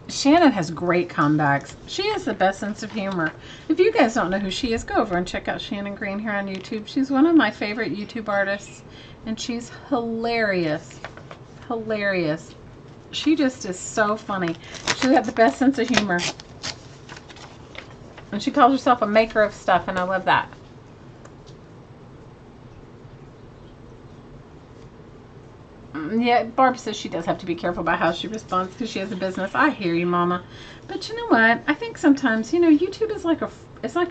Shannon has great comebacks. She has the best sense of humor. If you guys don't know who she is, go over and check out Shannon Green here on YouTube. She's one of my favorite YouTube artists, and she's hilarious. Hilarious. She just is so funny. She's got the best sense of humor. And she calls herself a maker of stuff, and I love that. Yeah, Barb says she does have to be careful about how she responds because she has a business. I hear you, Mama. But you know what? I think sometimes, you know, YouTube is like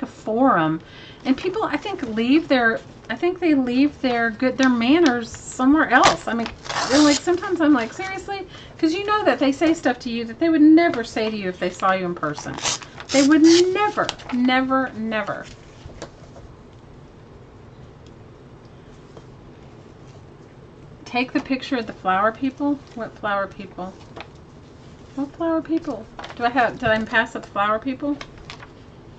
a forum, and people, I think, leave their their manners somewhere else. I mean, like sometimes I'm like, seriously, because you know that they say stuff to you that they would never say to you if they saw you in person. They would never, never, never. Take the picture of the flower people. What flower people? What flower people? Did I pass up the flower people?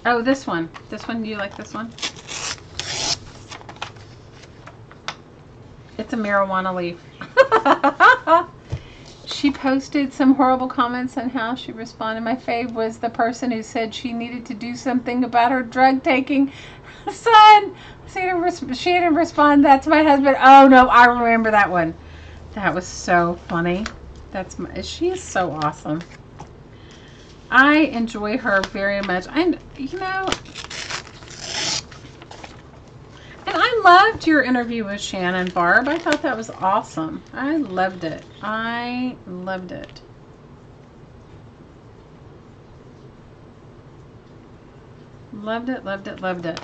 Oh, this one. This one. Do you like this one? It's a marijuana leaf. She posted some horrible comments on how she responded. My fave was the person who said she needed to do something about her drug taking son. She didn't respond. That's my husband. Oh no, I remember that one. That was so funny. She is so awesome. I enjoy her very much. And you know, and I loved your interview with Shannon, Barb. I thought that was awesome. I loved it. I loved it. Loved it, loved it, loved it.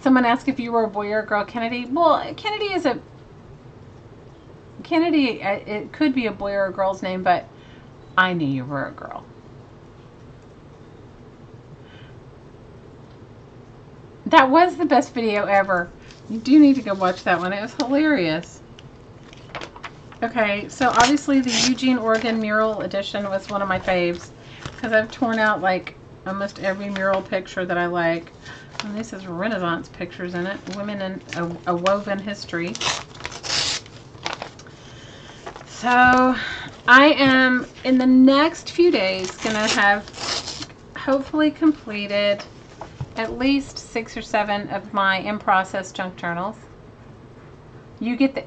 Someone asked if you were a boy or a girl, Kennedy. Well, Kennedy, it could be a boy or a girl's name, but I knew you were a girl. That was the best video ever. You do need to go watch that one. It was hilarious. Okay, so obviously the Eugene, Oregon mural edition was one of my faves because I've torn out like almost every mural picture that I like. And this is Renaissance pictures in it. Women in a woven history. So I am in the next few days gonna have hopefully completed at least 6 or 7 of my in-process junk journals. You get the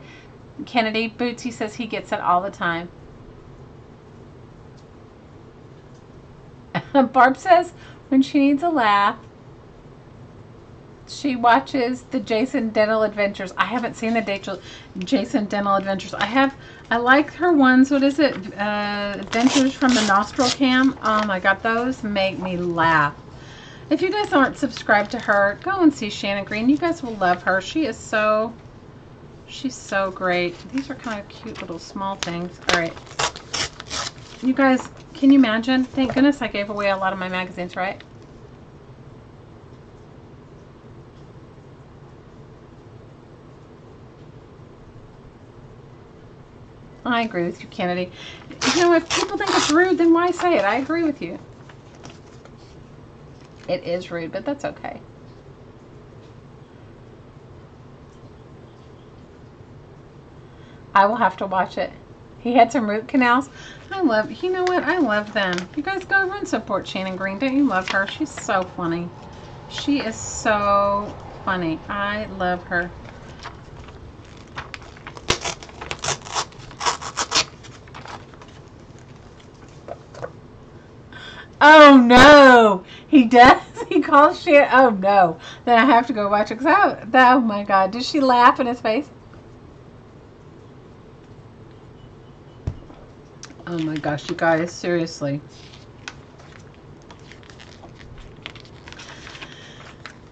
Kennedy Bootsy says he gets it all the time. Barb says when she needs a laugh, she watches the Jason Dental Adventures. I haven't seen the Jason Dental Adventures. I like her ones. What is it? Adventures from the Nostril Cam. Oh my God, those make me laugh. If you guys aren't subscribed to her, go and see Shannon Green. You guys will love her. She's so great. These are kind of cute little small things. All right. You guys, can you imagine? Thank goodness I gave away a lot of my magazines, right? I agree with you, Kennedy. You know, if people think it's rude, then why say it? I agree with you. It is rude, but that's okay. I will have to watch it. He had some root canals. You know what? I love them. You guys go over and support Shannon Green. Don't you love her? She's so funny. She is so funny. I love her. Oh no, he does. He calls shit. Oh no, then I have to go watch it. Oh my God, did she laugh in his face? Oh my gosh, you guys, seriously.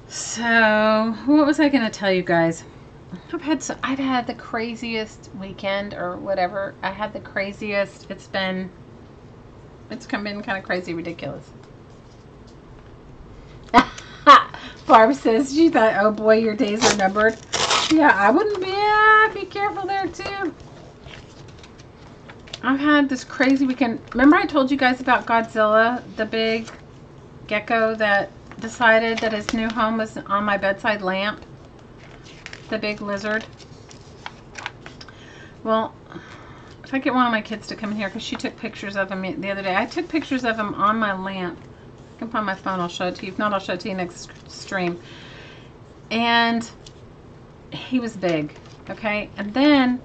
So, what was I going to tell you guys? I've had the craziest weekend or whatever. I had the craziest. It's been kind of crazy, ridiculous. Barb says she thought, oh boy, your days are numbered. Yeah, I wouldn't be. Yeah, be careful there too. I've had this crazy weekend. Remember I told you guys about Godzilla, the big gecko that decided that his new home was on my bedside lamp? The big lizard. Well, if I get one of my kids to come in here, because she took pictures of him the other day. I took pictures of him on my lamp. I can find my phone, I'll show it to you. If not, I'll show it to you next stream. And he was big, okay? And then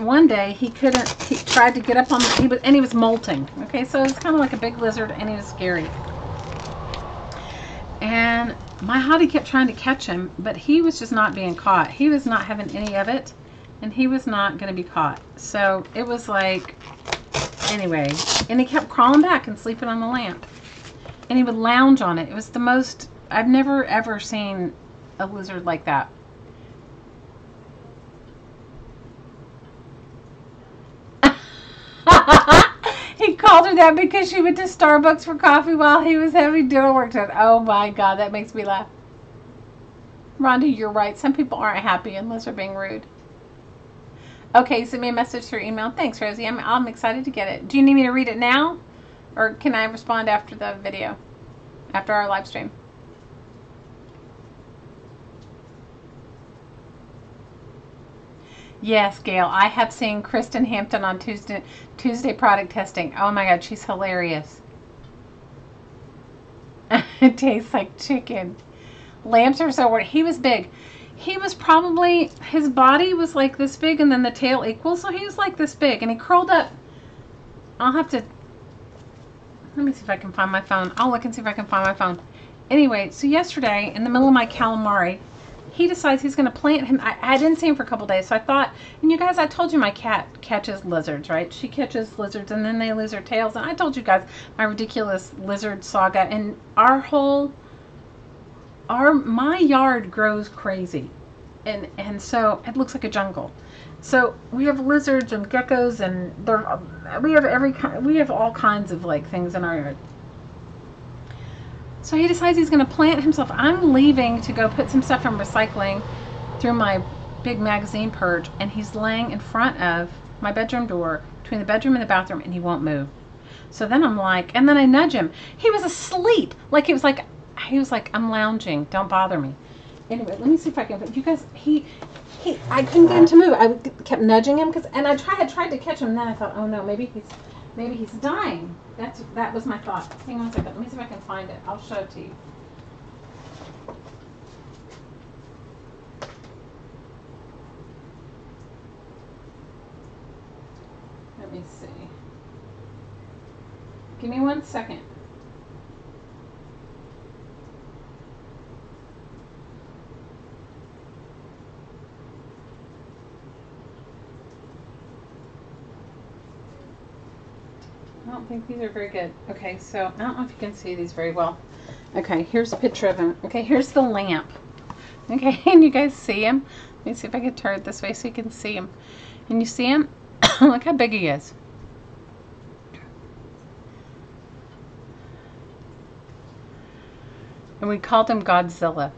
one day he tried to get up on, and he was molting, okay? So it's kind of like a big lizard, and he was scary. And my hottie kept trying to catch him, but he was just not being caught. He was not having any of it, and he was not going to be caught. So it was like, anyway, and he kept crawling back and sleeping on the lamp. And he would lounge on it. It was the most, I've never ever seen a lizard like that. He called her that because she went to Starbucks for coffee while he was having dinner work done. Oh my God, that makes me laugh. Rhonda, you're right. Some people aren't happy unless they're being rude. Okay, send me a message through email. Thanks, Rosie. I'm excited to get it. Do you need me to read it now? Or can I respond after the video? After our live stream? Yes, Gail. I have seen Kristen Hampton on Tuesday product testing. Oh my God, she's hilarious. It tastes like chicken. Lamps are so weird. He was big. He was probably, his body was like this big and then the tail equal. So he was like this big and he curled up. I'll have to, let me see if I can find my phone. I'll look and see if I can find my phone. Anyway, so yesterday in the middle of my calamari, he decides he's going to plant him. I didn't see him for a couple days, so I thought, and you guys, I told you my cat catches lizards, right? She catches lizards and then they lose their tails. And I told you guys my ridiculous lizard saga. And my yard grows crazy. And so it looks like a jungle. So we have lizards and geckos and we have all kinds of like things in our yard. So he decides he's going to plant himself. I'm leaving to go put some stuff in recycling through my big magazine purge, and he's laying in front of my bedroom door, between the bedroom and the bathroom, and he won't move. So then I'm like, and then I nudge him. He was asleep. He was like, I'm lounging. Don't bother me. Anyway, let me see if I can. You guys, I couldn't get him to move. I kept nudging him and I tried to catch him. And then I thought, oh no, maybe he's dying. That was my thought. Hang on a second. Let me see if I can find it. I'll show it to you. Let me see. Give me 1 second. I don't think these are very good. Okay, so I don't know if you can see these very well. Okay, here's a picture of him. Okay, here's the lamp. Okay, and you guys see him? Let me see if I can turn it this way so you can see him. And you see him? Look how big he is. And we called him Godzilla.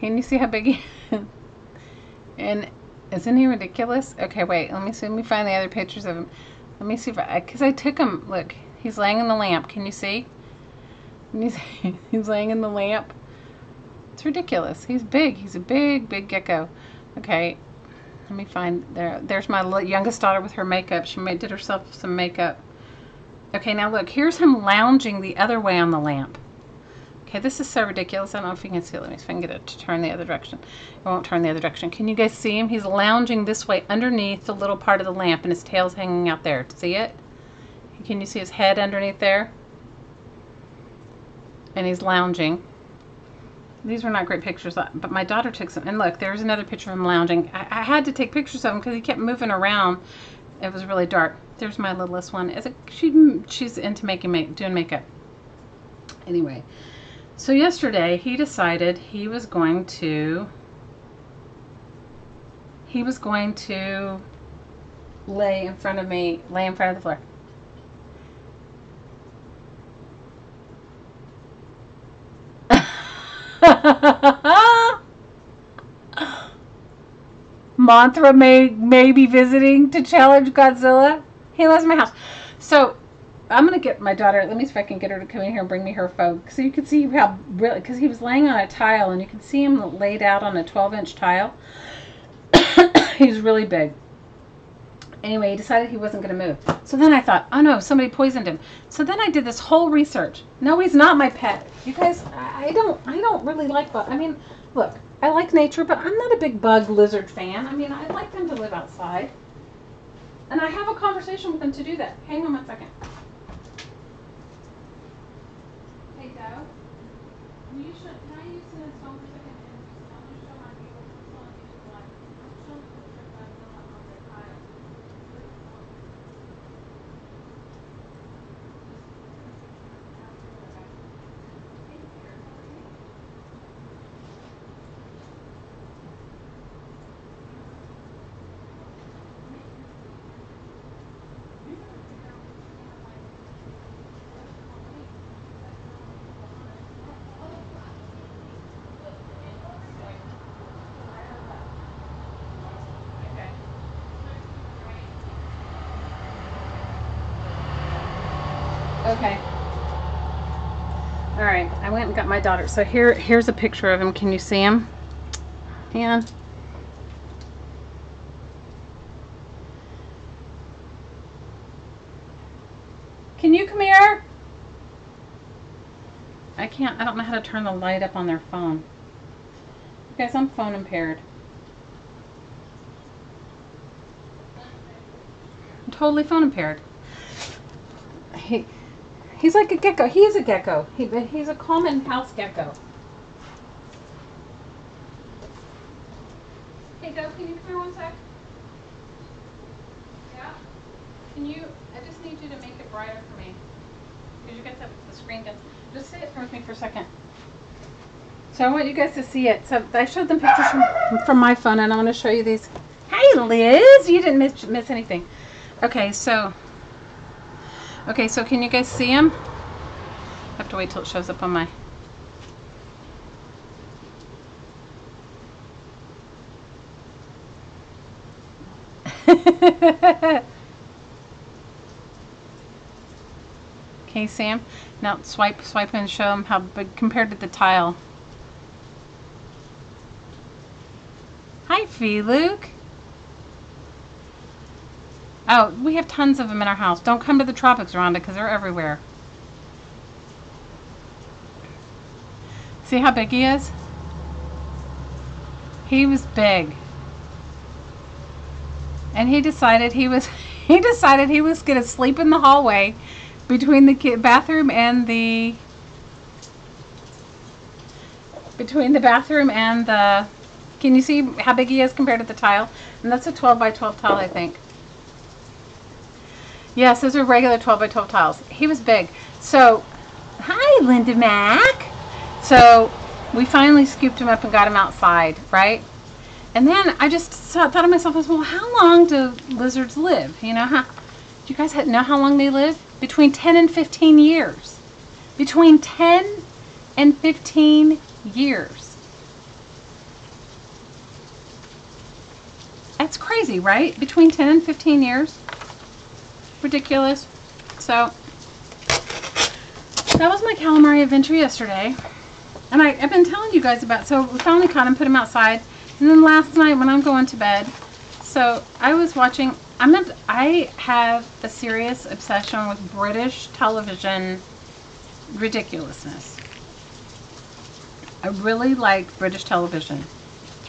Can you see how big he is? And isn't he ridiculous? Okay, wait, let me find the other pictures of him. Let me see if because I took him, look, he's laying in the lamp. Can you see? He's laying in the lamp. It's ridiculous. He's big. He's a big, big gecko. Okay, let me find, there's my youngest daughter with her makeup. She did herself some makeup. Okay, now look, here's him lounging the other way on the lamp. Okay, this is so ridiculous. I don't know if you can see it. Let me see if I can get it to turn the other direction. It won't turn the other direction. Can you guys see him? He's lounging this way underneath the little part of the lamp, and his tail's hanging out there. See it? Can you see his head underneath there? And he's lounging. These were not great pictures, but my daughter took some. And look, there's another picture of him lounging. I had to take pictures of him because he kept moving around. It was really dark. There's my littlest one. She's into doing makeup. Anyway. So yesterday he decided he was going to lay in front of the floor. Mothra may be visiting to challenge Godzilla. He lives in my house. So I'm going to get my daughter, let me see if I can get her to come in here and bring me her phone. So you can see how, really, because he was laying on a tile, and you can see him laid out on a 12-inch tile. He's really big. Anyway, he decided he wasn't going to move. So then I thought, oh no, somebody poisoned him. So then I did this whole research. No, he's not my pet. You guys, I don't really like bugs. I mean, look, I like nature, but I'm not a big bug lizard fan. I mean, I'd like them to live outside. And I have a conversation with them to do that. Hang on one second. Hey, Doe, can I use an phone for a second and I want to show my people what's on YouTube Live. I'm showing the picture of Godzilla on the tile. Okay. All right. I went and got my daughter. So here's a picture of him. Can you see him? Yeah. Can you come here? I can't. I don't know how to turn the light up on their phone. Guys, I'm phone impaired. I'm totally phone impaired. He's like a gecko. He is a gecko. He's a common house gecko. Hey, Doe, can you come here one sec? Yeah? I just need you to make it brighter for me. Because you got the screen down. Just say it with me for a second. So I want you guys to see it. So I showed them pictures from my phone, and I want to show you these. Hey, Liz! You didn't miss anything. Okay, so can you guys see him? I have to wait till it shows up on my... Can you see him? Now swipe and show him how big compared to the tile. Hi, Fee Luke. Oh, we have tons of them in our house. Don't come to the tropics, Rhonda, because they're everywhere. See how big he is? He was big. And he decided he was going to sleep in the hallway between the bathroom and the can you see how big he is compared to the tile? And that's a 12 by 12 tile, I think. Yes, those are regular 12 by 12 tiles. He was big. So, hi, Linda Mac. So, we finally scooped him up and got him outside, right? And then I just thought to myself, well, how long do lizards live? You know, do you guys know how long they live? Between 10 and 15 years. Between 10 and 15 years. That's crazy, right? Between 10 and 15 years. Ridiculous. So that was my calamari adventure yesterday, and I've been telling you guys about. So we finally caught him, put him outside, and then last night when I'm going to bed, so I was watching. I have a serious obsession with British television ridiculousness. I really like British television,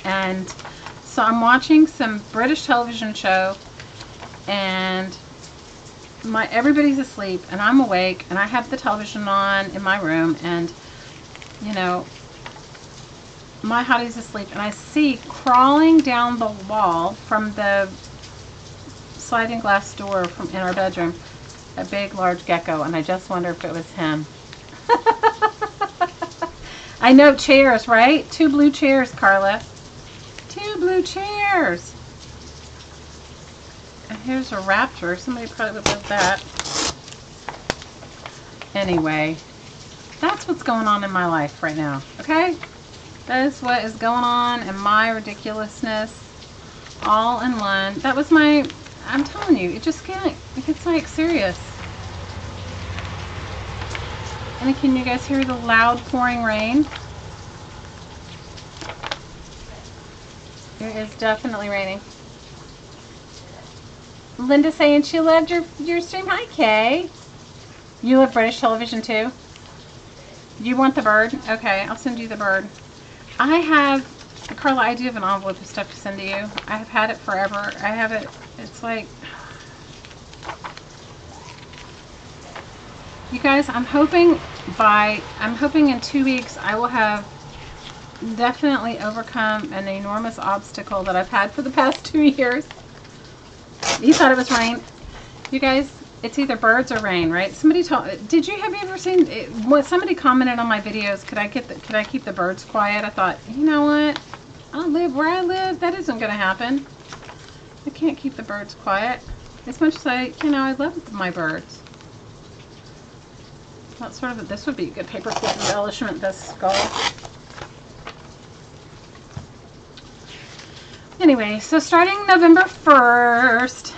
and so I'm watching some British television show, and everybody's asleep and I'm awake, and I have the television on in my room, and you know, my hottie's asleep, and I see crawling down the wall from the sliding glass door in our bedroom a big large gecko, and I just wonder if it was him. I know, chairs, right? 2 blue chairs, Carla. 2 blue chairs. And here's a raptor. Somebody probably would love that. Anyway, that's what's going on in my life right now, okay? That is what is going on in my ridiculousness All in one. That was my, I'm telling you, it just can't, it gets like serious. And can you guys hear the loud pouring rain? It is definitely raining. Linda saying she loved your stream. Hi, Kay. You love British television too? You want the bird? Okay, I'll send you the bird. I have, Carla, I do have an envelope of stuff to send to you. I have had it forever. I have it, it's like, you guys, I'm hoping in 2 weeks I will have definitely overcome an enormous obstacle that I've had for the past 2 years. You thought it was rain. You guys, it's either birds or rain, right? Somebody told, have you ever seen it, somebody commented on my videos, could I keep the birds quiet? I thought, you know what? I live where I live. That isn't going to happen. I can't keep the birds quiet. As much as I love my birds. That's sort of, this would be a good paperclip embellishment, this skull. Anyway, so starting November 1st,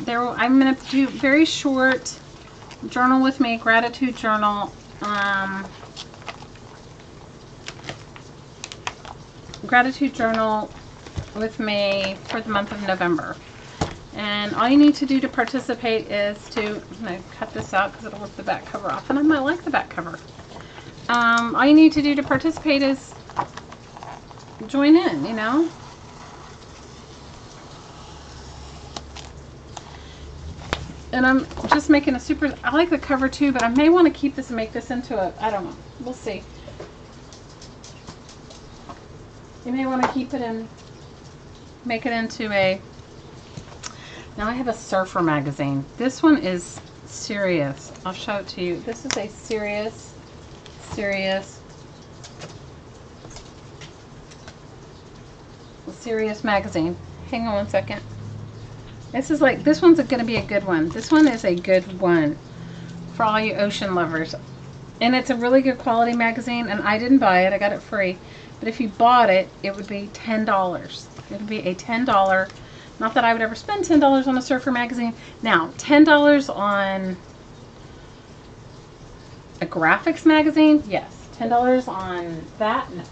I'm going to do very short journal with me, gratitude journal. Gratitude journal with me for the month of November. And all you need to do to participate is to, I'm going to cut this out because it'll rip the back cover off, and I might like the back cover. All you need to do to participate is join in, you know. And I'm just making a super, I like the cover too, but I may want to keep this and make this into a, I don't know, we'll see. You may want to keep it and make it into a, now I have a surfer magazine. This one is serious. I'll show it to you. This is a serious magazine. Hang on one second. This is like, this one's going to be a good one. This one is a good one for all you ocean lovers. And it's a really good quality magazine, and I didn't buy it. I got it free. But if you bought it, it would be $10. It would be a $10. Not that I would ever spend $10 on a surfer magazine. Now, $10 on a graphics magazine? Yes. $10 on that? No.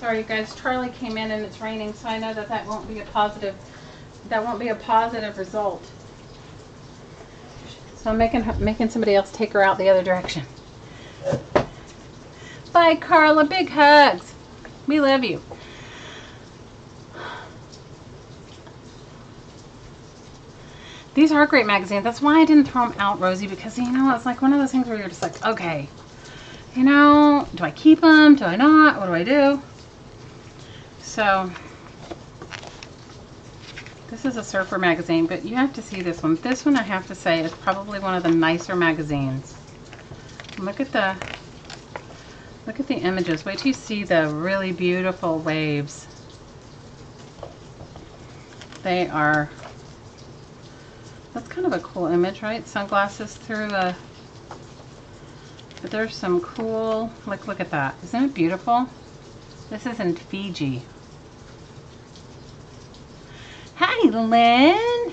Sorry, you guys. Charlie came in and it's raining, so I know that won't be a positive. That won't be a positive result. So I'm making somebody else take her out the other direction. Bye, Carla. Big hugs. We love you. These are great magazines. That's why I didn't throw them out, Rosie, because, you know, it's like one of those things where you're just like, okay, you know, do I keep them? Do I not? What do I do? So, this is a surfer magazine, but you have to see this one. This one, I have to say, is probably one of the nicer magazines. Look at the images. Wait till you see the really beautiful waves. They are, that's kind of a cool image, right? Sunglasses through a, but there's some cool, like, look at that. Isn't it beautiful? This is in Fiji. Hi, Lynn.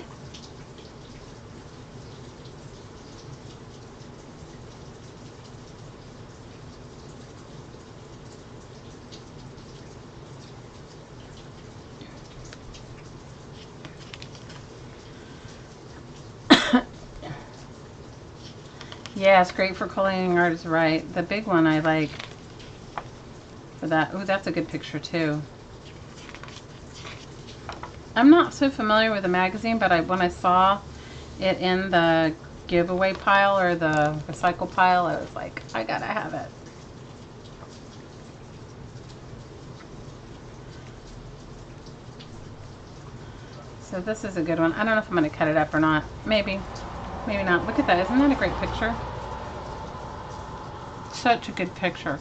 Yeah, it's great for coloring art, is right. The big one I like for that. Oh, that's a good picture too. I'm not so familiar with the magazine, but when I saw it in the giveaway pile or the recycle pile, I was like, I gotta have it. So this is a good one. I don't know if I'm going to cut it up or not. Maybe. Maybe not. Look at that. Isn't that a great picture? such a good picture.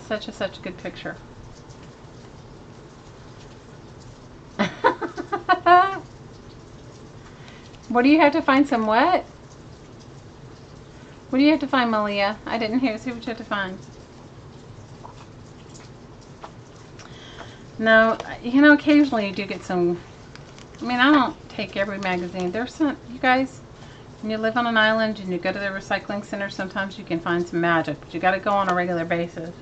Such a good picture. What do you have to find? Some what? What do you have to find, Malia? I didn't hear. See what you have to find. No, you know, occasionally you do get some. I mean, I don't take every magazine. There's some, you guys, when you live on an island and you go to the recycling center, sometimes you can find some magic, but you got to go on a regular basis.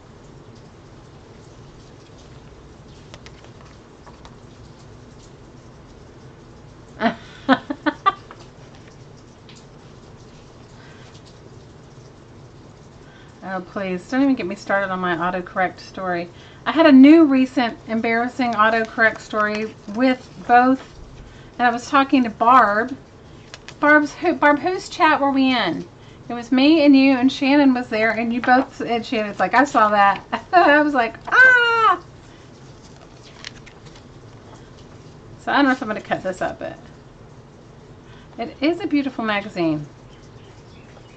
Oh, please, don't even get me started on my autocorrect story. I had a new recent embarrassing autocorrect story with both, and I was talking to Barb. Barb, whose chat were we in? It was me and you, and Shannon was there, and you both, and Shannon's like, I saw that. I was like, ah! So I don't know if I'm going to cut this up, but it is a beautiful magazine.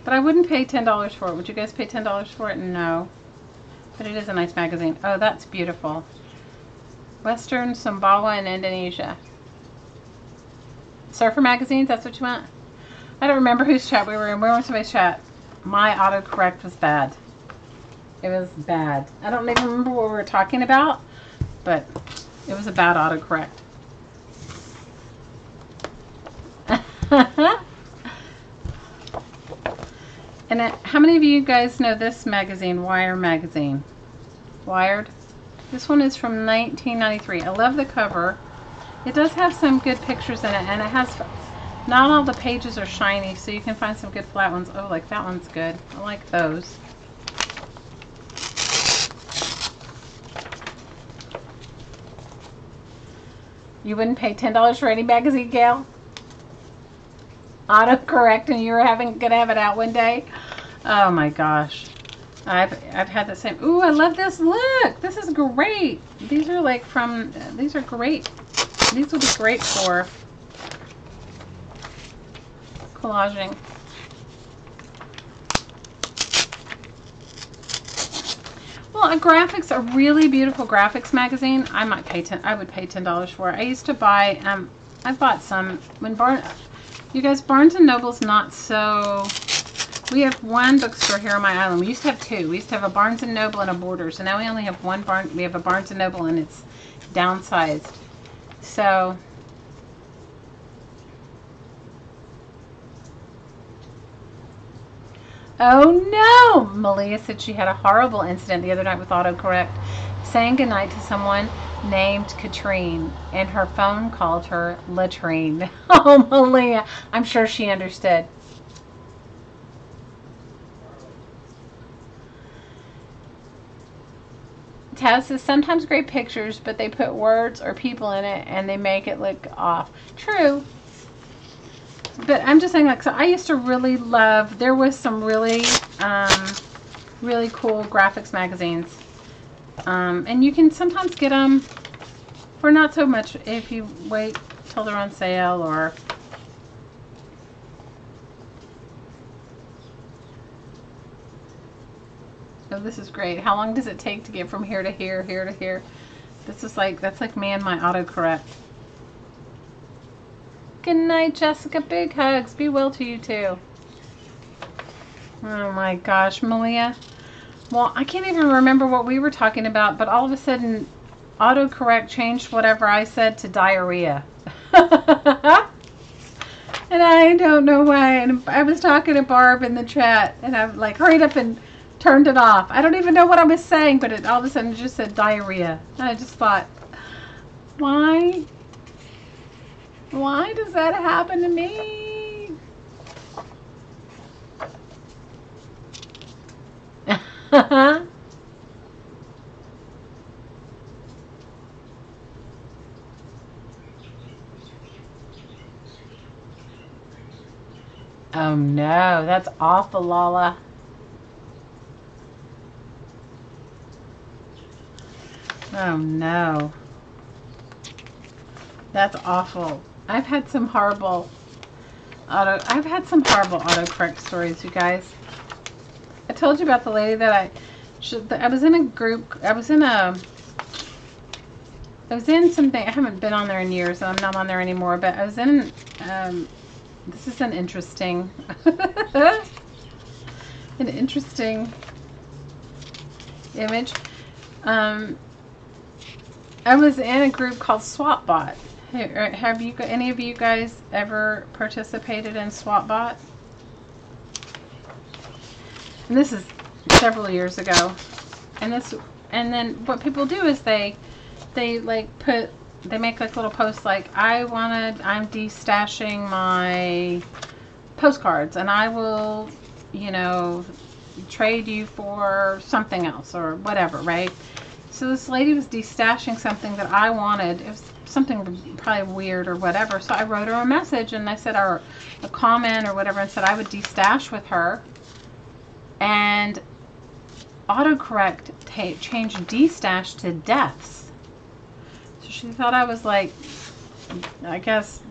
But I wouldn't pay $10 for it. Would you guys pay $10 for it? No. But it is a nice magazine. Oh, that's beautiful. Western Sumbawa in Indonesia. Surfer magazines, that's what you want? I don't remember whose chat we were in. We were in somebody's chat. My autocorrect was bad. It was bad. I don't even remember what we were talking about, but it was a bad autocorrect. And how many of you guys know this magazine, Wire magazine? Wired? This one is from 1993. I love the cover. It does have some good pictures in it, and it has, not all the pages are shiny, so you can find some good flat ones. Oh, like that one's good. I like those. You wouldn't pay $10 for any magazine, Gail? Autocorrect, and you're gonna have it out one day. Oh my gosh, I've had the same. Ooh, I love this. Look, this is great. These are like from. These are great. These will be great for collaging. Well, a really beautiful graphics magazine. I would pay $10 for it. I used to buy. I bought some when You guys, Barnes & Noble's not so... We have one bookstore here on my island. We used to have two. We used to have a Barnes & Noble and a Borders. And now we only have one we have a Barnes & Noble, and it's downsized. So... Oh no! Malia said she had a horrible incident the other night with autocorrect. Saying goodnight to someone named Katrine, and her phone called her latrine. Oh, Malia, I'm sure she understood. Taz says, sometimes great pictures, but they put words or people in it, and they make it look off. True. But I'm just saying, like, so I used to really love, there was some really, really cool graphics magazines. And you can sometimes get them for not so much if you wait till they're on sale, or oh, this is great. How long does it take to get from here to here, here to here? This is like, that's like me and my autocorrect. Good night, Jessica. Big hugs. Be well to you too. Oh my gosh, Malia. Well, I can't even remember what we were talking about, but all of a sudden, autocorrect changed whatever I said to diarrhea. And I don't know why. And I was talking to Barb in the chat, and I like hurried up and turned it off. I don't even know what I was saying, but it all of a sudden just said diarrhea. And I just thought, why? Why does that happen to me? Oh no, that's awful, Lala. Oh no. That's awful. I've had some horrible autocorrect stories, you guys. I told you about the lady that I was in a group. I was in something. I haven't been on there in years, and I'm not on there anymore. But I was in. This is an interesting, an interesting image. I was in a group called SwapBot. Have you, any of you guys ever participated in SwapBot? And this is several years ago. And then what people do is they make like little posts like, I'm destashing my postcards and I will, you know, trade you for something else or whatever, right? So this lady was destashing something that I wanted. It was something probably weird or whatever. So I wrote her a message and I said, or a comment or whatever, and said I would destash with her. And Autocorrect changed destash to deaths. So she thought I was like, I guess,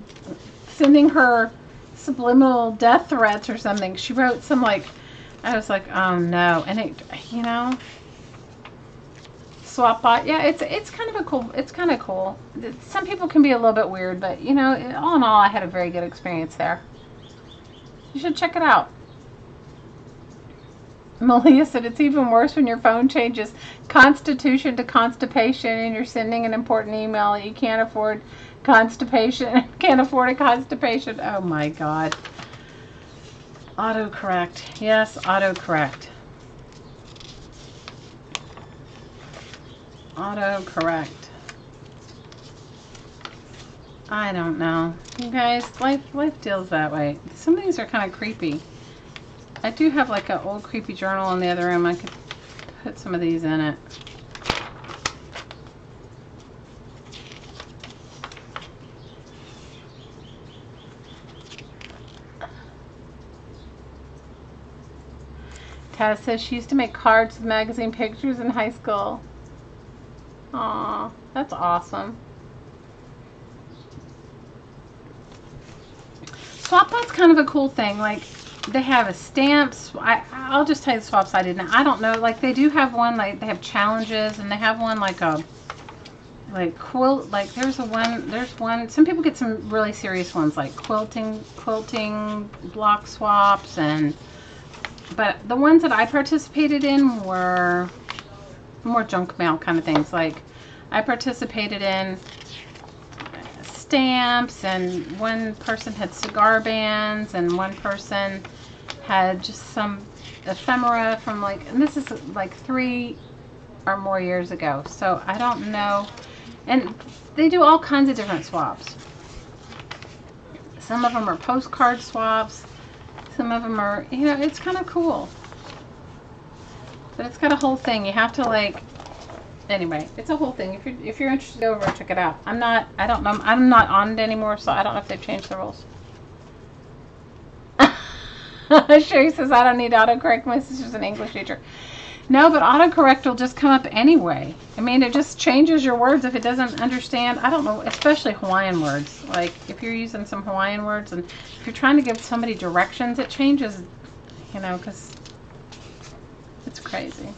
sending her subliminal death threats or something. She wrote some like, I was like, oh no. And it, you know, SwapBot, yeah, it's kind of cool. It's kind of cool. Some people can be a little bit weird, but you know, all in all, I had a very good experience there. You should check it out. Malia said it's even worse when your phone changes constitution to constipation and you're sending an important email that you can't afford constipation. Can't afford a constipation. Oh my God. Autocorrect. Yes, autocorrect. Autocorrect. I don't know. You guys, life deals that way. Some of these are kind of creepy. I do have like an old creepy journal in the other room. I could put some of these in it. Taz says she used to make cards with magazine pictures in high school. Aw, that's awesome. SwapBot's kind of a cool thing. Like, they have a stamps. I'll just tell you the swaps I did. Now, I don't know. Like, they do have one, like, they have challenges, and they have one, like, quilt. Like, there's one. Some people get some really serious ones, like quilting block swaps, but the ones that I participated in were more junk mail kind of things. Like, I participated in stamps, and one person had cigar bands, and one person had just some ephemera from like, and this is like 3 or more years ago, so I don't know. And they do all kinds of different swaps. Some of them are postcard swaps, some of them are, you know, it's kind of cool. But it's got a whole thing. You have to like, anyway, it's a whole thing. If you're interested, go over and check it out. I don't know. I'm not on it anymore, so I don't know if they've changed the rules. Sherry says I don't need autocorrect. My sister's an English teacher. No, but autocorrect will just come up anyway. I mean, it just changes your words if it doesn't understand. I don't know, especially Hawaiian words. Like, if you're using some Hawaiian words and if you're trying to give somebody directions, it changes, you know, because it's crazy.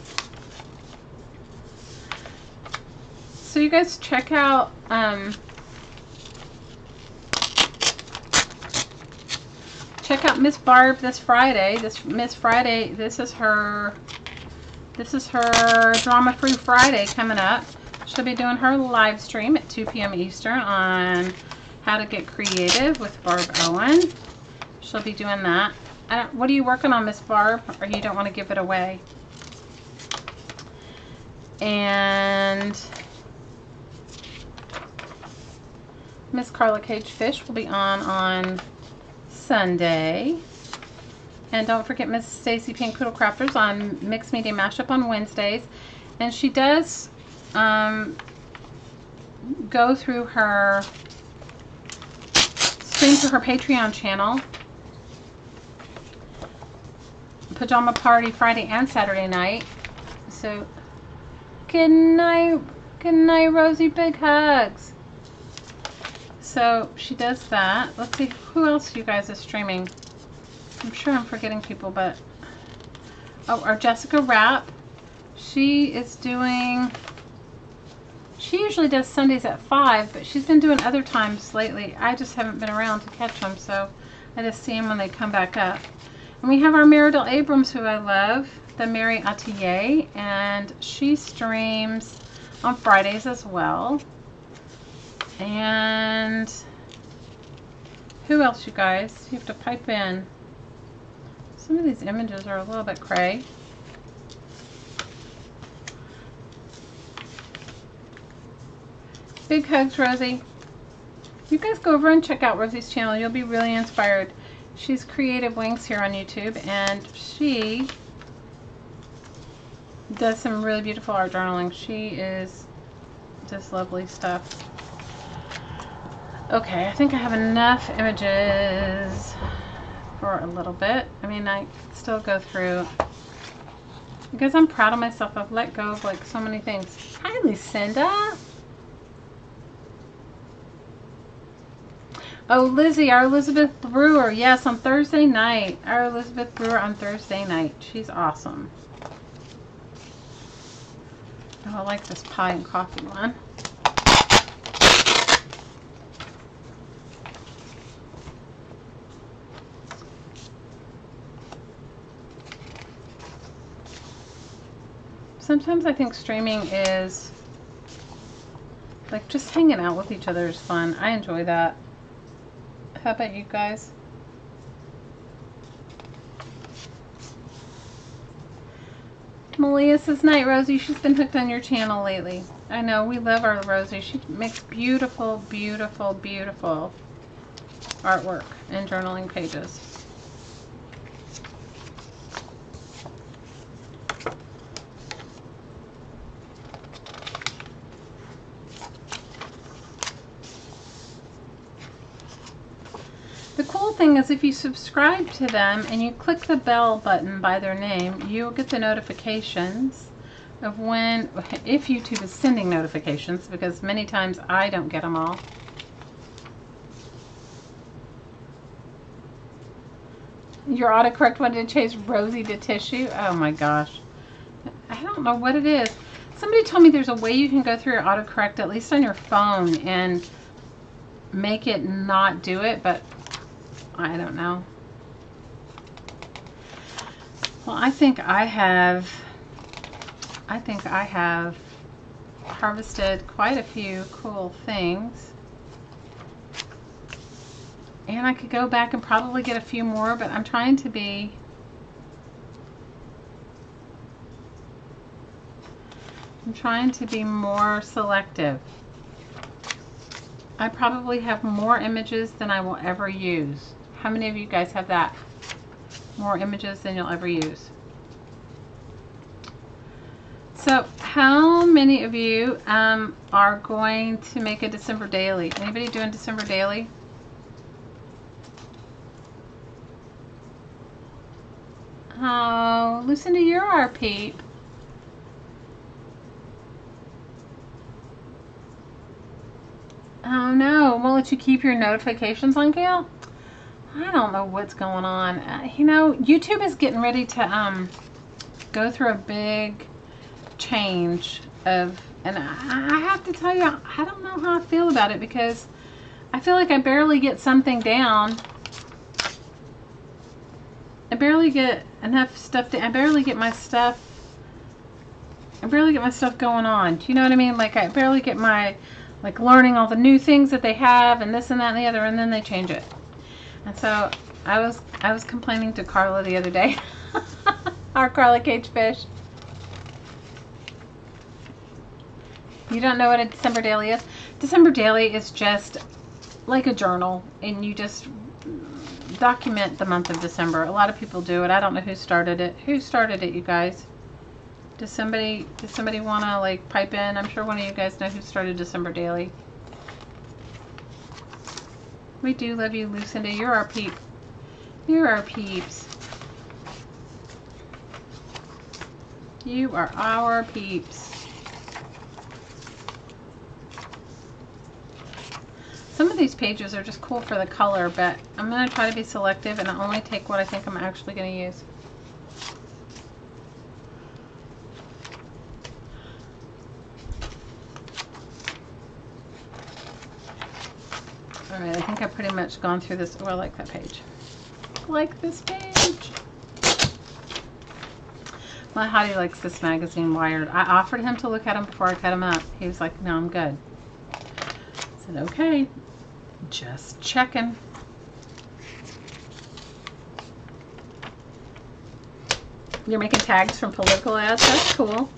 So you guys check out Miss Barb this Friday. Miss Friday, this is her Drama Free Friday coming up. She'll be doing her live stream at 2 p.m. Eastern on how to get creative with Barb Owen. She'll be doing that. What are you working on, Miss Barb? Or you don't want to give it away? And Miss Carla Cage Fish will be on Sunday. And don't forget Miss Stacy Pink Poodle Crafters on Mixed Media Mashup on Wednesdays. And she does go through her stream through her Patreon channel. Pajama Party Friday and Saturday night. So good night, Rosie. Big hugs. So she does that. Let's see who else you guys are streaming. I'm sure I'm forgetting people, but Oh, our Jessica Rapp. She is doing, she usually does Sundays at 5, but she's been doing other times lately. I just haven't been around to catch them, so I just see them when they come back up. And we have our Meridel Abrams, who I love, the Mary Atelier, and she streams on Fridays as well. And who else, you guys? You have to pipe in. Some of these images are a little bit cray. Big hugs, Rosie. You guys go over and check out Rosie's channel. You'll be really inspired. She's Creative Wings here on YouTube, and she does some really beautiful art journaling. She is just lovely stuff. Okay, I think I have enough images for a little bit. I mean, I still go through, because I'm proud of myself. I've let go of like so many things. Hi, Lucinda. Oh, Lizzie, our Elizabeth Brewer. Yes, on Thursday night. Our Elizabeth Brewer on Thursday night. She's awesome. Oh, I like this pie and coffee one. Sometimes I think streaming is like just hanging out with each other is fun. I enjoy that. How about you guys? Malia says, night, Rosie. She's been hooked on your channel lately. I know, we love our Rosie. She makes beautiful, beautiful, beautiful artwork and journaling pages. The cool thing is if you subscribe to them and you click the bell button by their name, you'll get the notifications of when, if YouTube is sending notifications, because many times I don't get them all. Your autocorrect wanted to change Rosie to tissue. Oh my gosh. I don't know what it is. Somebody told me there's a way you can go through your autocorrect, at least on your phone, and make it not do it, but I don't know. Well, I think I have harvested quite a few cool things. And I could go back and probably get a few more, but I'm trying to be more selective. I probably have more images than I will ever use. How many of you guys have that? More images than you'll ever use. So how many of you are going to make a December daily? Anybody doing December daily? Oh, Lucinda, you're our peep. Oh no, won't let you keep your notifications on, Gail? I don't know what's going on. You know, YouTube is getting ready to go through a big change of, and I have to tell you, I don't know how I feel about it, because I feel like I barely get something down. I barely get enough stuff I barely get my stuff going on. Do you know what I mean? Like, I barely get my, like, learning all the new things that they have and this and that and the other, and then they change it. And so I was complaining to Carla the other day. Our Carla Cage Fish. You don't know what a December daily is? December daily is just like a journal, and you just document the month of December. A lot of people do it. I don't know who started it. Who started it, you guys? Does somebody want to, like, pipe in? I'm sure one of you guys know who started December daily. We do love you, Lucinda. You're our peep. You're our peeps. You are our peeps. Some of these pages are just cool for the color, but I'm going to try to be selective and only take what I think I'm actually going to use. All right, I think I've pretty much gone through this. Oh, I like that page. I like this page. My hottie likes this magazine, Wired. I offered him to look at him before I cut him up. He was like, no, I'm good. I said, okay, just checking. You're making tags from political ads? That's cool.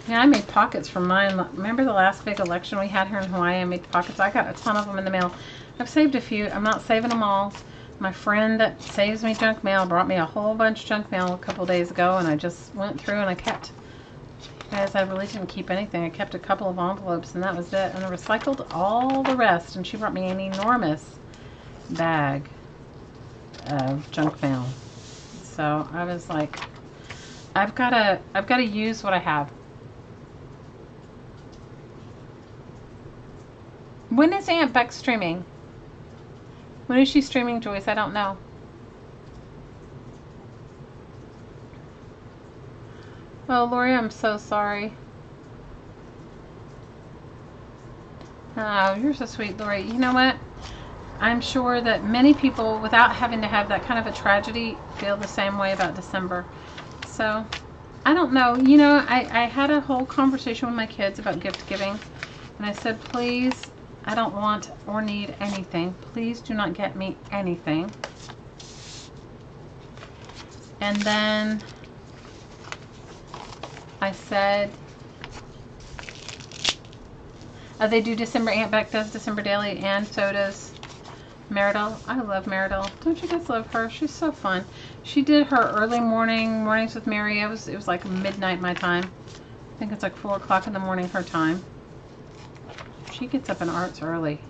Yeah, I made pockets from mine. Remember the last big election we had here in Hawaii? I made pockets. I got a ton of them in the mail. I've saved a few. I'm not saving them all. My friend that saves me junk mail brought me a whole bunch of junk mail a couple days ago, and I just went through and I kept. Guys, I really didn't keep anything. I kept a couple of envelopes, and that was it. And I recycled all the rest, and she brought me an enormous bag of junk mail. So I was like, I've got to use what I have. When is Aunt Beck streaming? When is she streaming, Joyce? I don't know. Oh, Lori, I'm so sorry. Oh, you're so sweet, Lori. You know what? I'm sure that many people, without having to have that kind of a tragedy, feel the same way about December. So, I don't know. You know, I had a whole conversation with my kids about gift giving. And I said, please, I don't want or need anything. Please do not get me anything. And then I said, they do December. Aunt Beck does December Daily, and so does Meridel. I love Meridel. Don't you guys love her? She's so fun. She did her early mornings with Mary. It was like midnight my time. I think it's like 4 o'clock in the morning her time. She gets up and arts early.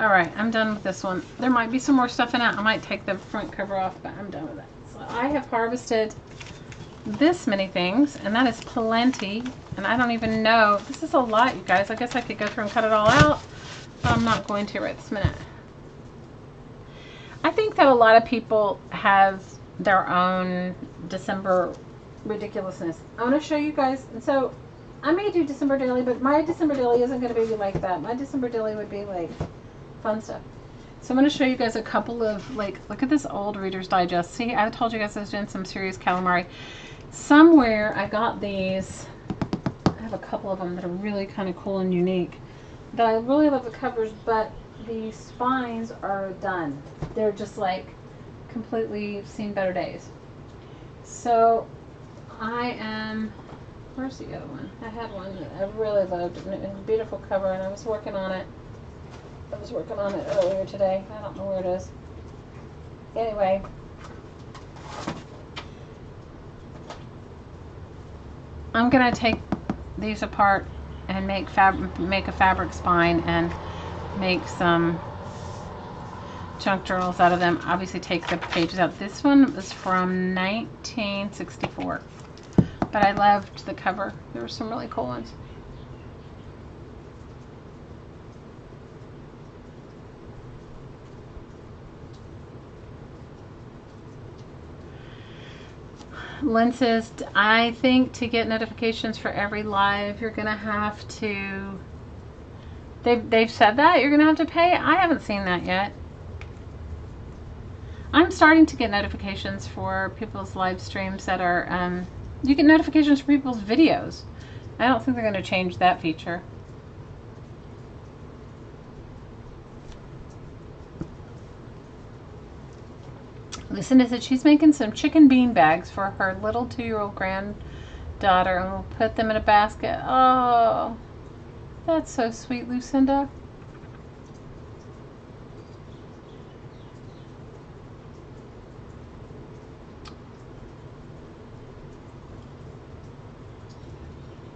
Alright, I'm done with this one. There might be some more stuff in it. I might take the front cover off, but I'm done with it. So I have harvested this many things, and that is plenty. And I don't even know. This is a lot, you guys. I guess I could go through and cut it all out, but I'm not going to right this minute. I think that a lot of people have their own December ridiculousness. I want to show you guys. And so I may do December Daily, but my December Daily isn't going to be like that. My December Daily would be like fun stuff. So I'm going to show you guys a couple of, like, look at this old Reader's Digest. See, I told you guys I was doing some serious calamari. Somewhere I got these. I have a couple of them that are really kind of cool and unique. But I really love the covers, but the spines are done. They're just like completely seen better days. So I am... Where's the other one? I had one that I really loved, and it was a beautiful cover, and I was working on it. I was working on it earlier today. I don't know where it is. Anyway. I'm going to take these apart and make a fabric spine and make some junk journals out of them. Obviously take the pages out. This one was from 1964. But I loved the cover. There were some really cool ones. Lynn says, I think to get notifications for every live, you're going to have to... They've said that? You're going to have to pay? I haven't seen that yet. I'm starting to get notifications for people's live streams that are... you get notifications for people's videos. I don't think they're going to change that feature. Lucinda said she's making some chicken bean bags for her little 2-year-old granddaughter, and we'll put them in a basket. Oh, that's so sweet, Lucinda.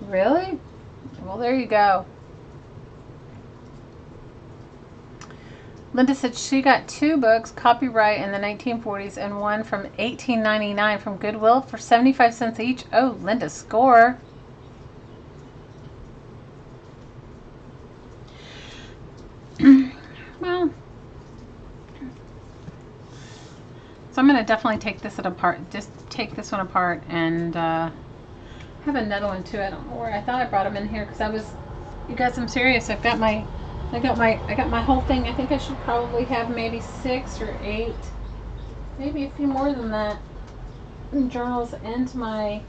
Really? Well, there you go. Linda said she got 2 books, copyright in the 1940s, and one from 1899 from Goodwill for 75 cents each. Oh, Linda, score. Well, so I'm going to definitely take this apart. Just take this one apart and have another one too. I don't know where. I thought I brought them in here because I was, you guys, I'm serious. I've got my I got my whole thing. I think I should probably have maybe 6 or 8, maybe a few more than that, journals into my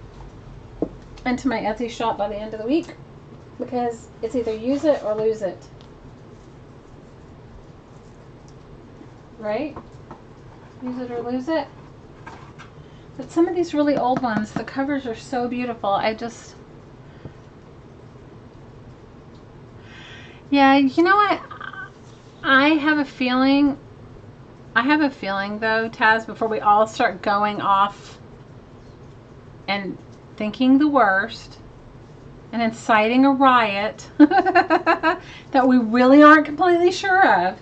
Etsy shop by the end of the week, because it's either use it or lose it. Right? Use it or lose it. But some of these really old ones, the covers are so beautiful. Yeah, you know what? I have a feeling though, Taz, before we all start going off and thinking the worst and inciting a riot that we really aren't completely sure of.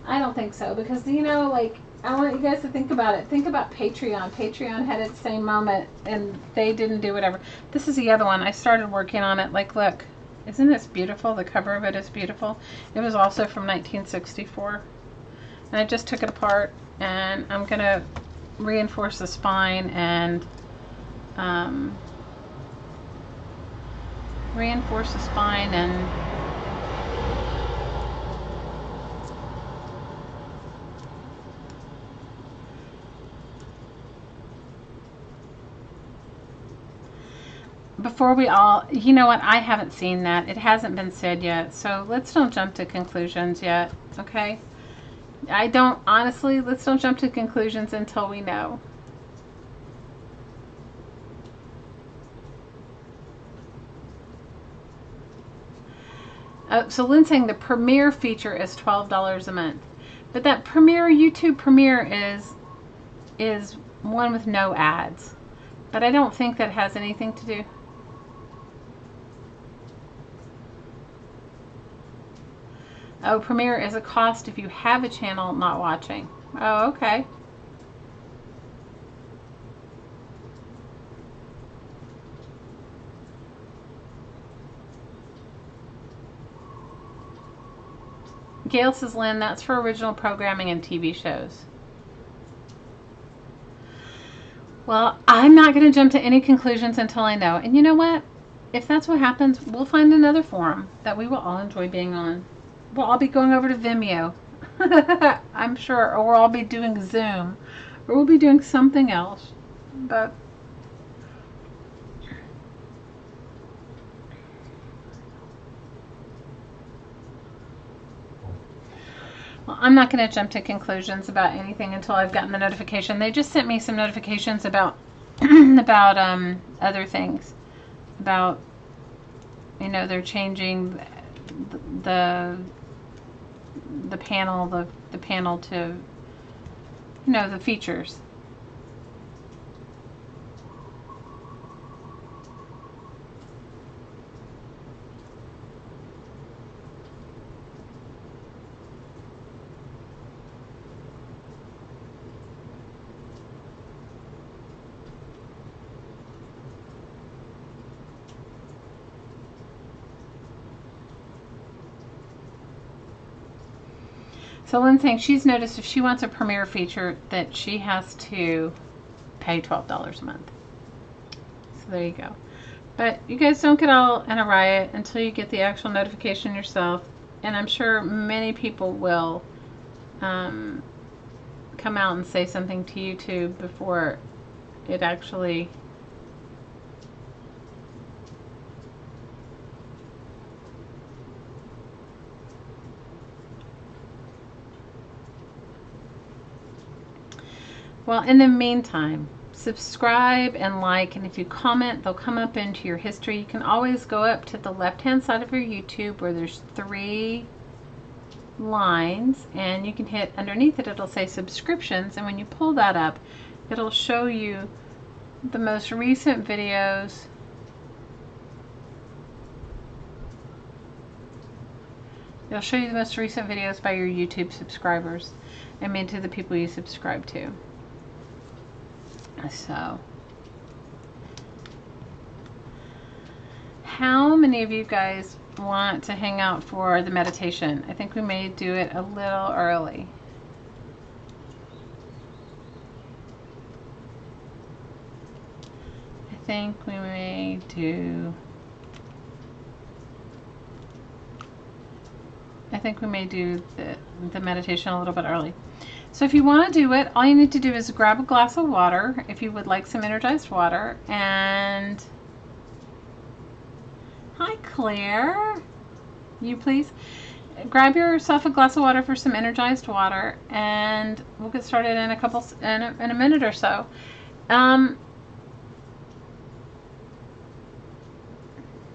I don't think so, because, you know, like, I want you guys to think about it. Think about Patreon. Patreon had its same moment, and they didn't do whatever. This is the other one. I started working on it. Like, look. Isn't this beautiful? The cover of it is beautiful. It was also from 1964. And I just took it apart, and I'm going to reinforce the spine and before we all, you know what, I haven't seen that. It hasn't been said yet, so let's don't jump to conclusions yet, okay? Honestly, let's don't jump to conclusions until we know. So Lynn's saying the Premiere feature is $12 a month. But that Premiere, YouTube Premiere is one with no ads. But I don't think that has anything to do. Oh, Premiere is a cost if you have a channel not watching. Oh, okay. Gail says, Lynn, that's for original programming and TV shows. Well, I'm not going to jump to any conclusions until I know. And you know what? If that's what happens, we'll find another forum that we will all enjoy being on. We'll all be going over to Vimeo. I'm sure. Or we'll all be doing Zoom. Or we'll be doing something else. But well, I'm not going to jump to conclusions about anything until I've gotten the notification. They just sent me some notifications about other things. About, you know, they're changing the panel to, you know, the features. So Lynn's saying she's noticed if she wants a Premiere feature that she has to pay $12 a month. So there you go. But you guys don't get all in a riot until you get the actual notification yourself. And I'm sure many people will come out and say something to YouTube before it actually... Well, in the meantime, subscribe and like, and if you comment, they'll come up into your history. You can always go up to the left-hand side of your YouTube where there's 3 lines, and you can hit underneath it. It'll say subscriptions, and when you pull that up, it'll show you the most recent videos. It'll show you the most recent videos by your YouTube subscribers. I mean, to the people you subscribe to. So, how many of you guys want to hang out for the meditation? I think we may do it a little early. I think we may do I think we may do the meditation a little bit early. So if you want to do it, all you need to do is grab a glass of water, if you would like some energized water, and hi Claire, you please grab yourself a glass of water for some energized water, and we'll get started in a minute or so.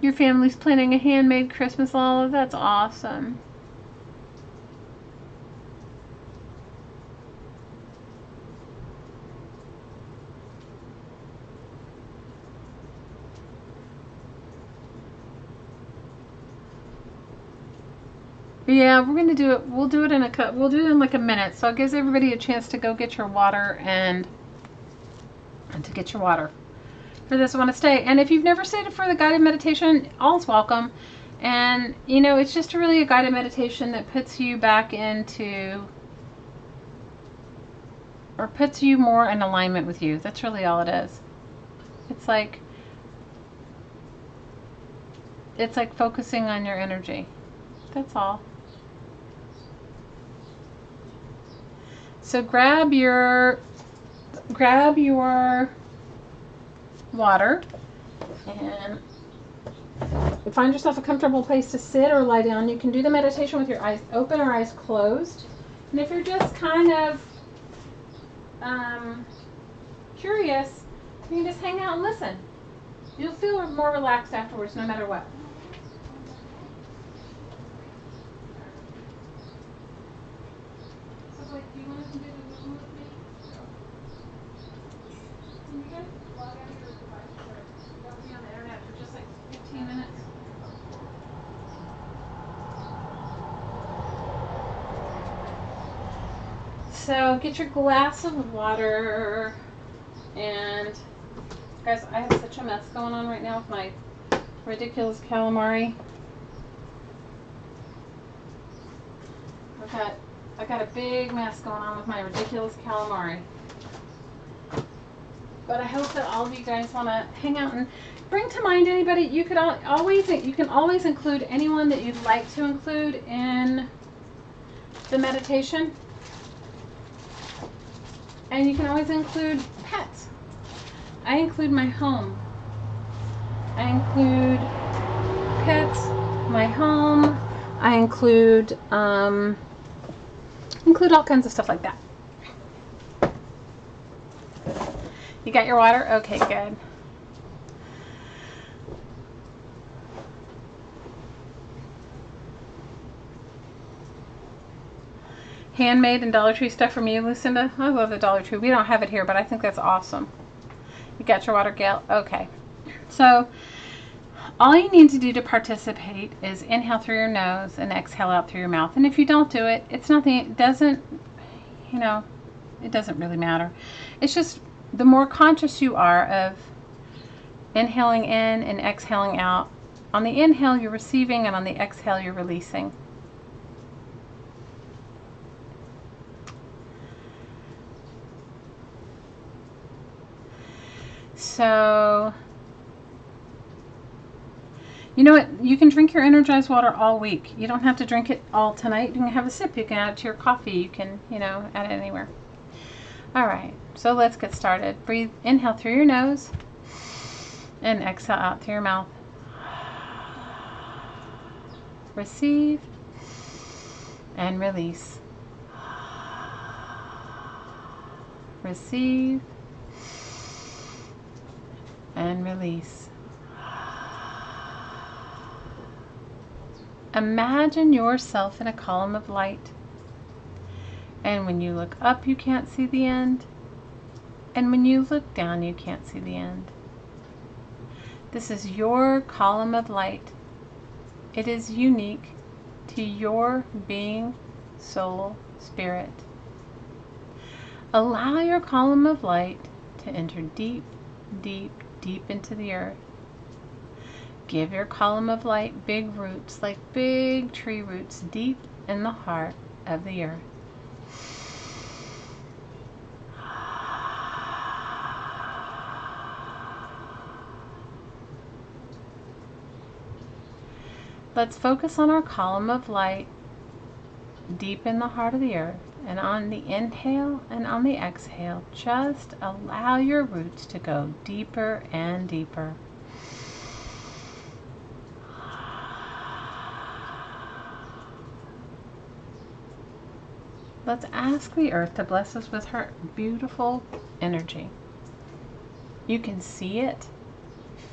Your family's planning a handmade Christmas, Lala. That's awesome. Yeah, we're gonna do it. We'll do it in like a minute. So it gives everybody a chance to go get your water and to get your water. For this, I want to stay. And if you've never stayed for the guided meditation, all's welcome. And you know, it's just really a guided meditation that puts you back into, or puts you more in alignment with you. That's really all it is. It's like focusing on your energy. That's all. So grab your water and find yourself a comfortable place to sit or lie down. You can do the meditation with your eyes open or eyes closed. And if you're just kind of curious, you can just hang out and listen. You'll feel more relaxed afterwards no matter what. So wait, do you want to do the Zoom with me? Can you guys log out of your device or go be on the internet for just like 15 minutes? So get your glass of water, and guys, I have such a mess going on right now with my ridiculous calamari. I got a big mess going on with my ridiculous calamari. But I hope that all of you guys want to hang out and bring to mind anybody. You can always include anyone that you'd like to include in the meditation. And you can always include pets. I include my home. I include pets, my home. I include all kinds of stuff like that. You got your water? Okay, good. Handmade and Dollar Tree stuff from you, Lucinda? I love the Dollar Tree. We don't have it here, but I think that's awesome. You got your water, Gail? Okay. So, all you need to do to participate is inhale through your nose and exhale out through your mouth. And if you don't do it, it's nothing. It doesn't really matter. It's just the more conscious you are of inhaling in and exhaling out. On the inhale, you're receiving, and on the exhale, you're releasing. So, you know what? You can drink your energized water all week. You don't have to drink it all tonight. You can have a sip. You can add it to your coffee. You can, add it anywhere. All right. So let's get started. Breathe. Inhale through your nose and exhale out through your mouth. Receive and release. Receive and release. Imagine yourself in a column of light. And when you look up, you can't see the end. And when you look down, you can't see the end. This is your column of light. It is unique to your being, soul, spirit. Allow your column of light to enter deep, deep, deep into the earth. Give your column of light big roots, like big tree roots, deep in the heart of the earth. Let's focus on our column of light deep in the heart of the earth. And on the inhale and on the exhale, just allow your roots to go deeper and deeper. Let's ask the earth to bless us with her beautiful energy. You can see it,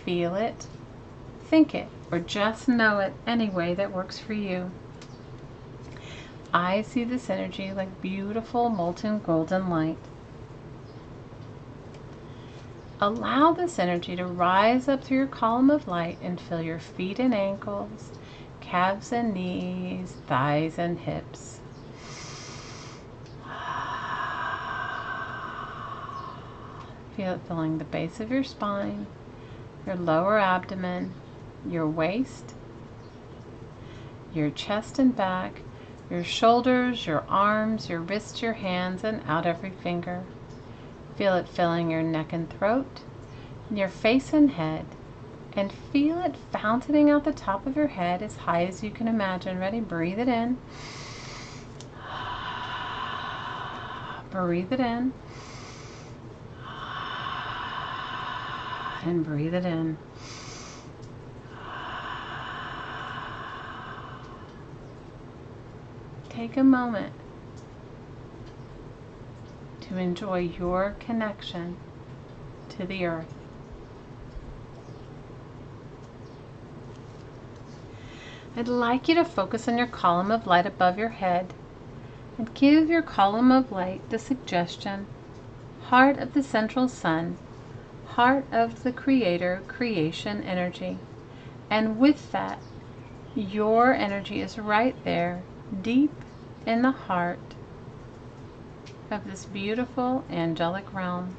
feel it, think it, or just know it any way that works for you. I see this energy like beautiful molten golden light. Allow this energy to rise up through your column of light and fill your feet and ankles, calves and knees, thighs and hips. Feel it filling the base of your spine, your lower abdomen, your waist, your chest and back, your shoulders, your arms, your wrists, your hands, and out every finger. Feel it filling your neck and throat, your face and head, and feel it fountaining out the top of your head as high as you can imagine. Ready? Breathe it in. Breathe it in. And breathe it in. Take a moment to enjoy your connection to the earth. I'd like you to focus on your column of light above your head and give your column of light the suggestion, heart of the central sun, heart of the creator, creation energy. And with that, your energy is right there, deep in the heart of this beautiful angelic realm.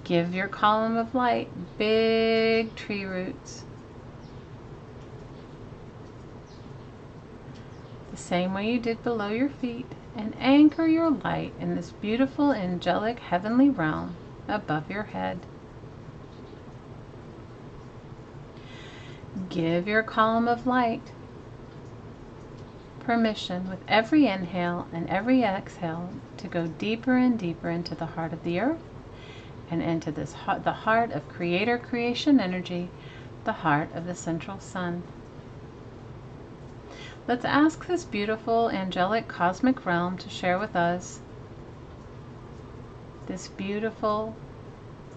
Give your column of light big tree roots. The same way you did below your feet, and anchor your light in this beautiful angelic heavenly realm above your head. Give your column of light permission with every inhale and every exhale to go deeper and deeper into the heart of the earth and into the heart of creator creation energy, the heart of the central sun. Let's ask this beautiful angelic cosmic realm to share with us this beautiful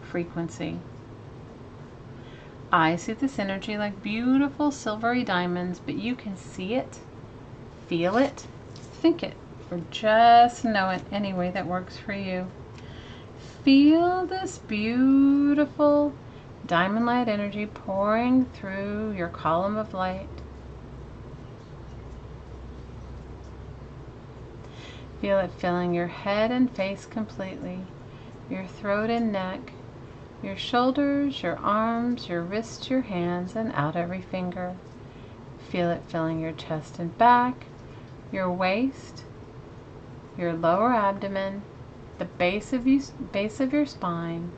frequency. I see this energy like beautiful silvery diamonds, but you can see it, feel it, think it, or just know it any way that works for you. Feel this beautiful diamond light energy pouring through your column of light. Feel it filling your head and face completely, your throat and neck, your shoulders, your arms, your wrists, your hands, and out every finger. Feel it filling your chest and back, your waist, your lower abdomen, the base of your spine,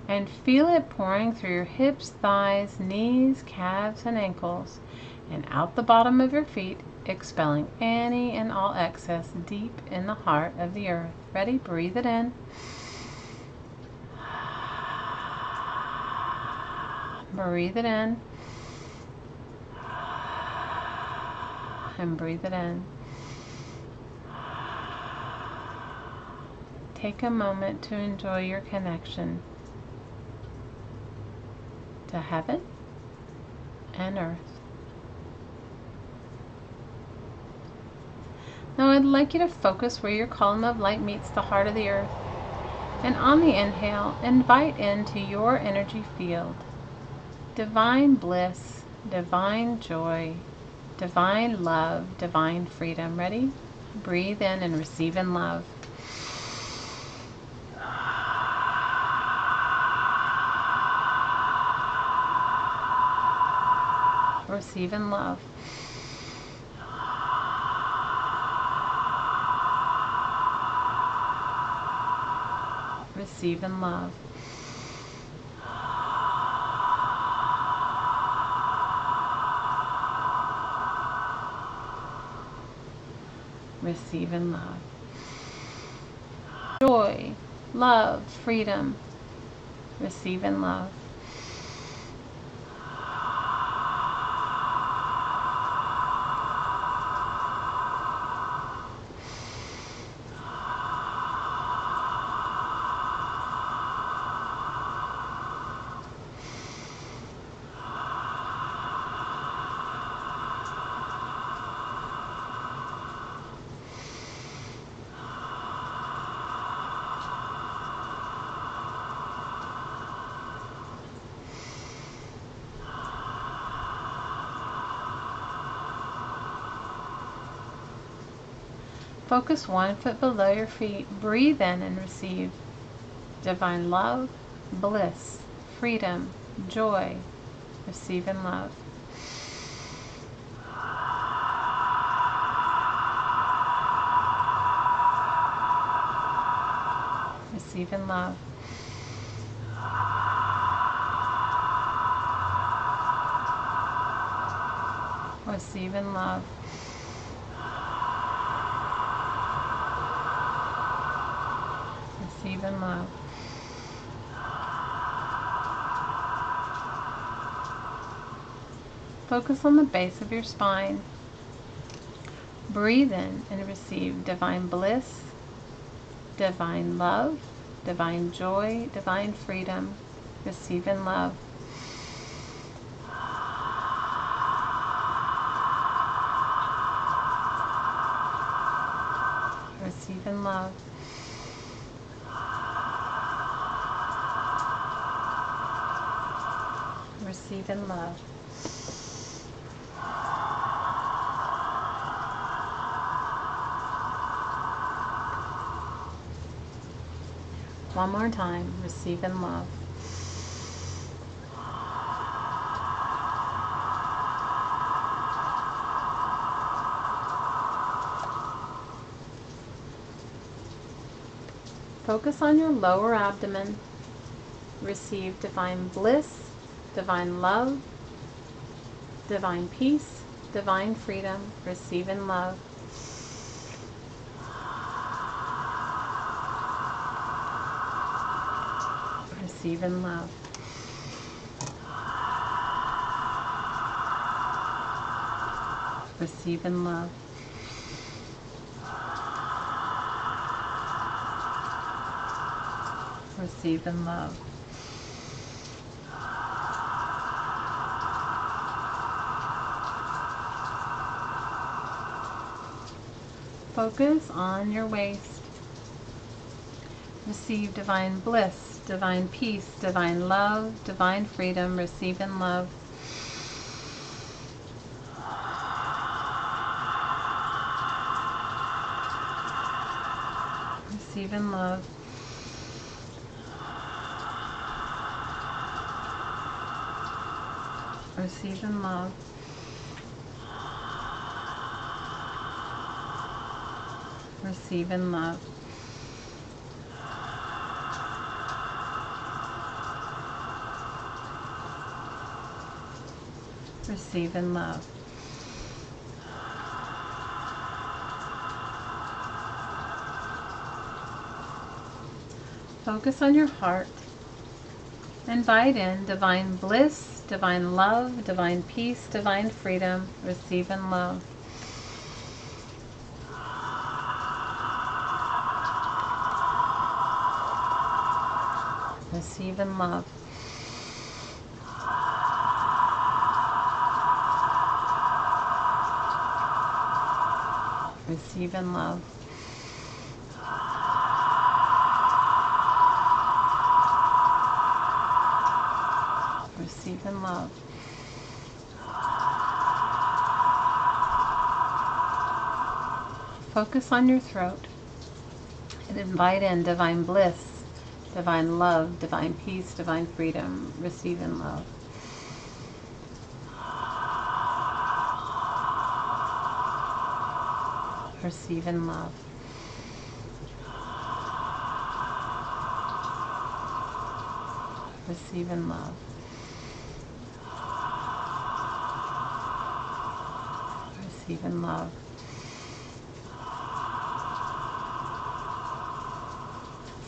and feel it pouring through your hips, thighs, knees, calves, and ankles, and out the bottom of your feet, expelling any and all excess deep in the heart of the earth. Ready? Breathe it in. Breathe it in. And breathe it in. Take a moment to enjoy your connection to heaven and earth. Now I'd like you to focus where your column of light meets the heart of the earth. And on the inhale, invite into your energy field divine bliss, divine joy, divine love, divine freedom. Ready? Breathe in and receive in love. Receive in love. Receive in love. receive in love. Joy, love, freedom, receive in love. Focus 1 foot below your feet. Breathe in and receive divine love, bliss, freedom, joy. Receive in love. Receive in love. Receive in love. Receive in love. Focus on the base of your spine. Breathe in and receive divine bliss, divine love, divine joy, divine freedom. Receive in love. Receive in love. Receive in love. One more time. Receive in love. Focus on your lower abdomen. Receive divine bliss, divine love, divine peace, divine freedom. Receive in love. Receive in love. Receive in love. Receive in love. Focus on your waist. Receive divine bliss, divine peace, divine love, divine freedom. Receive in love. Receive in love. Receive in love. Receive in love. Receive in love. Focus on your heart. Invite in divine bliss, divine love, divine peace, divine freedom. Receive in love. Receive in love. Receive in love. Receive in love. Focus on your throat and invite in divine bliss, divine love, divine peace, divine freedom. Receive in love. Receive in love. Receive in love. Receive in love.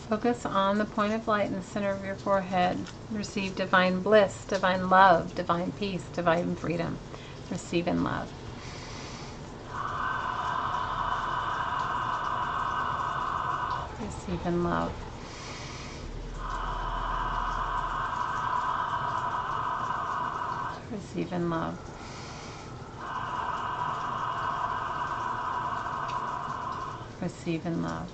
Focus on the point of light in the center of your forehead. Receive divine bliss, divine love, divine peace, divine freedom. Receive in love. Receive in love. Receive in love. Receive in love.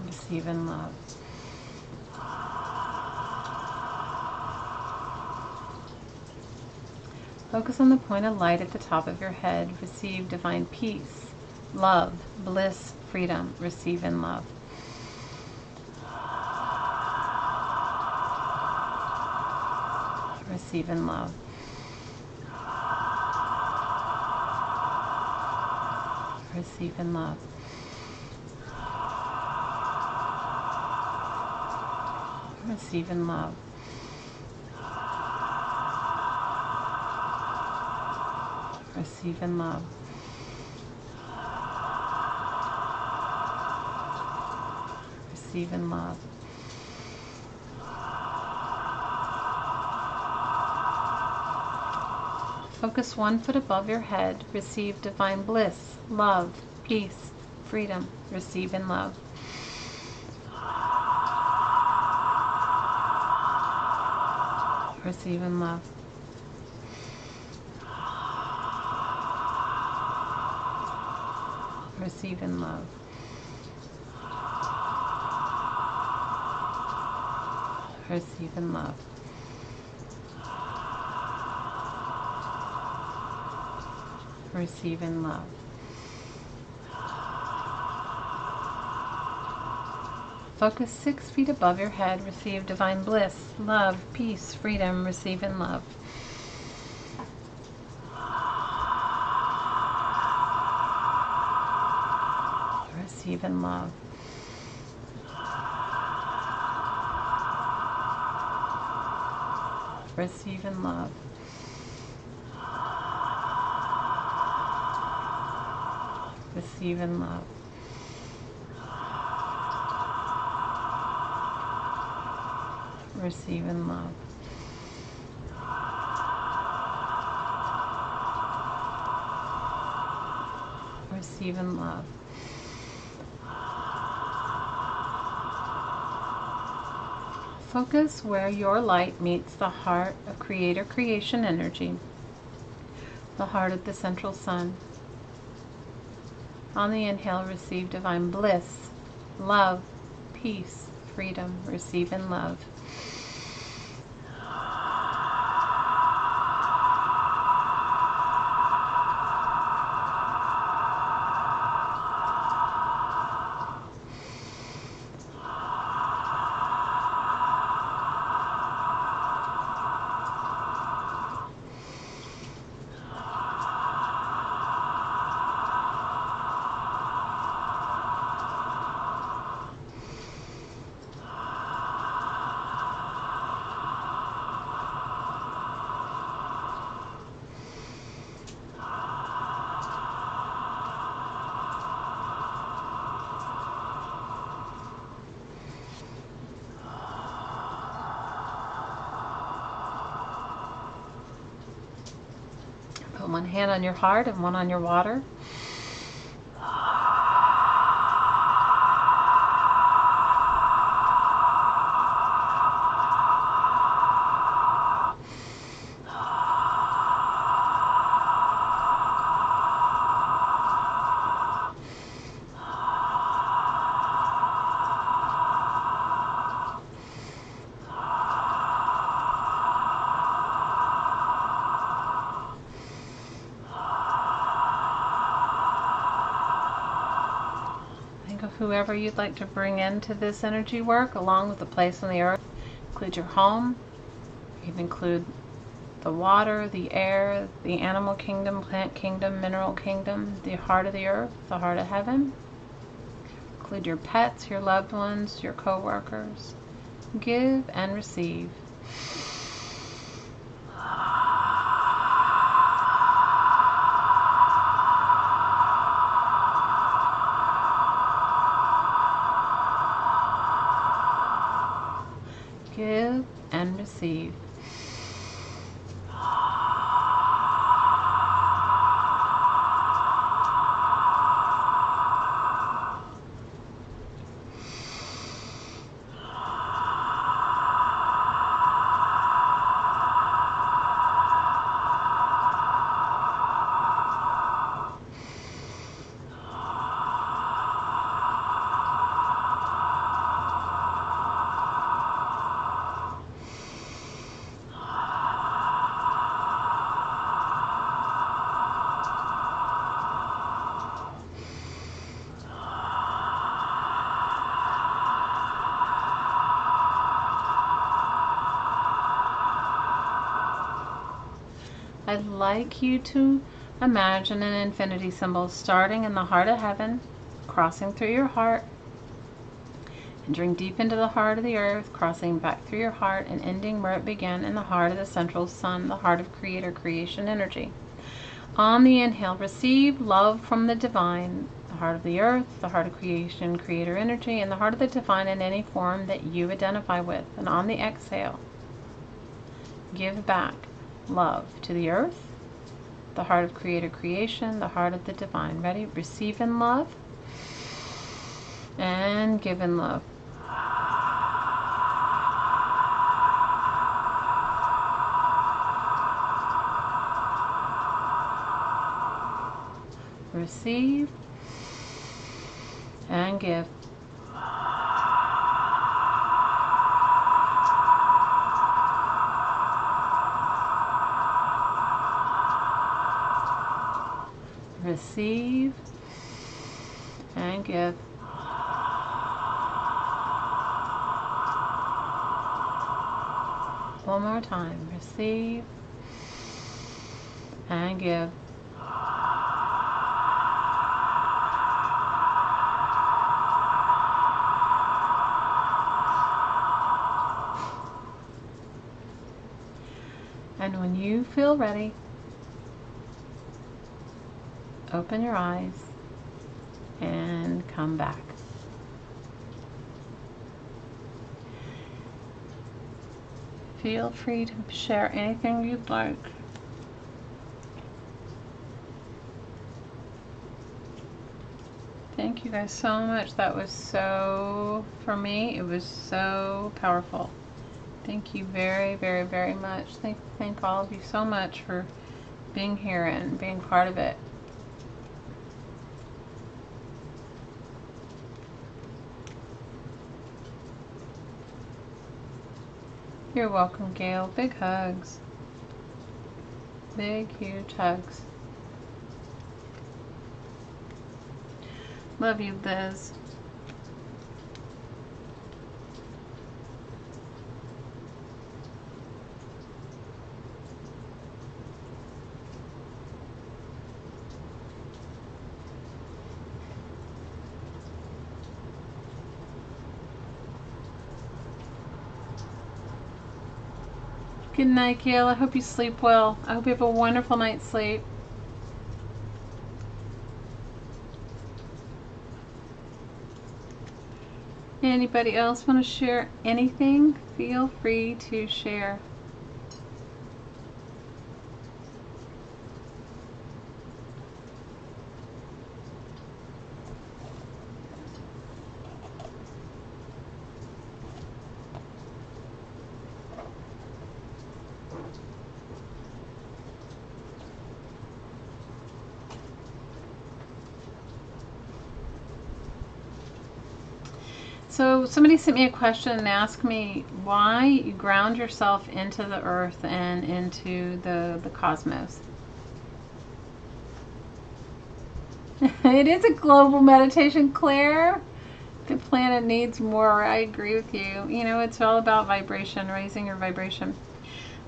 Receive in love. Focus on the point of light at the top of your head. Receive divine peace, love, bliss, freedom. Receive in love. Receive in love. Receive in love. Receive in love. Receive in love. Receive in love. Focus 1 foot above your head. Receive divine bliss, love, peace, freedom. Receive in love. Receive in love. Receive in love. Receive in love. Receive in love. Focus 6 feet above your head. Receive divine bliss, love, peace, freedom. Receive in love. Receive in love. Receive in love. Receive in love. Receive in love. Receive in love. Focus where your light meets the heart of Creator Creation energy, the heart of the central sun. On the inhale, receive divine bliss, love, peace, freedom. Receive in love. Put one hand on your heart and one on your water. Of whoever you'd like to bring into this energy work, along with the place on the earth. Include your home. You can include the water, the air, the animal kingdom, plant kingdom, mineral kingdom, the heart of the earth, the heart of heaven. Include your pets, your loved ones, your co-workers. Give and receive. receive. I'd like you to imagine an infinity symbol starting in the heart of heaven, crossing through your heart, entering deep into the heart of the earth, crossing back through your heart, and ending where it began in the heart of the central sun, the heart of creator creation energy. On the inhale, receive love from the divine, the heart of the earth, the heart of creation creator energy, and the heart of the divine in any form that you identify with. And on the exhale, give back love to the earth, the heart of creator creation, the heart of the divine. Ready? Receive in love and give in love. Receive and give. Receive and give. One more time. Receive and give. And when you feel ready, open your eyes and come back. Feel free to share anything you'd like. Thank you guys so much. That was so, for me, it was so powerful. Thank you very, very, very much. Thank all of you so much for being here and being part of it. You're welcome, Gail. Big hugs. Big, huge hugs. Love you, Liz. Good night, Gail. I hope you sleep well. I hope you have a wonderful night's sleep. Anybody else want to share anything? Feel free to share. So somebody sent me a question and asked me why you ground yourself into the earth and into the cosmos. It is a global meditation, Claire. The planet needs more. I agree with you. You know, it's all about vibration, raising your vibration.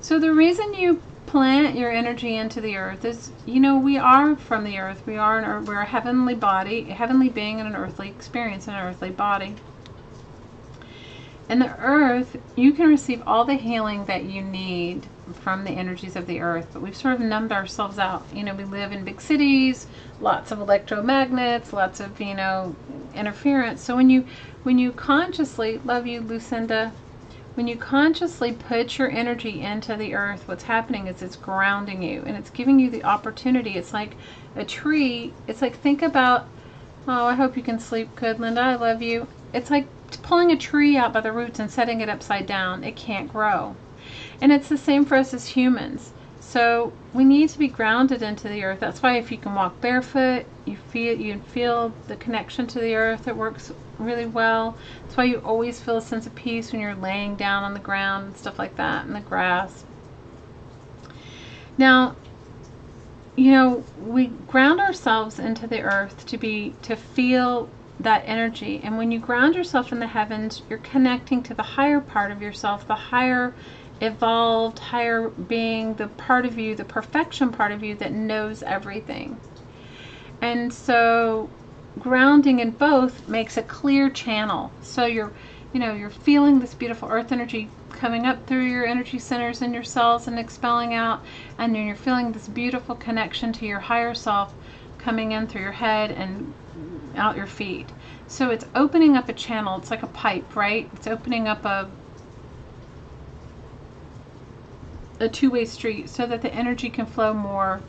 So the reason you plant your energy into the earth is, you know, we are from the earth. We're a heavenly body, a heavenly being in an earthly experience in an earthly body. In the earth, you can receive all the healing that you need from the energies of the earth, but we've sort of numbed ourselves out. You know, we live in big cities, lots of electromagnets, lots of, interference. So when you consciously, love you, Lucinda, When you consciously put your energy into the earth, what's happening is it's grounding you and it's giving you the opportunity. It's like a tree. It's like, think about, oh, I hope you can sleep good, Linda. I love you. It's like pulling a tree out by the roots and setting it upside down. It can't grow. And it's the same for us as humans. So we need to be grounded into the earth. That's why if you can walk barefoot, you feel the connection to the earth. It works really well. That's why you always feel a sense of peace when you're laying down on the ground and stuff like that, in the grass. Now, you know, we ground ourselves into the earth to feel that energy. And when you ground yourself in the heavens, you're connecting to the higher part of yourself, the higher evolved, higher being, the part of you, the perfection part of you that knows everything. And so grounding in both makes a clear channel. So you're feeling this beautiful earth energy coming up through your energy centers in your cells and expelling out, and then you're feeling this beautiful connection to your higher self coming in through your head and out your feet. So it's opening up a channel. It's like a pipe, right? It's opening up a two-way street so that the energy can flow more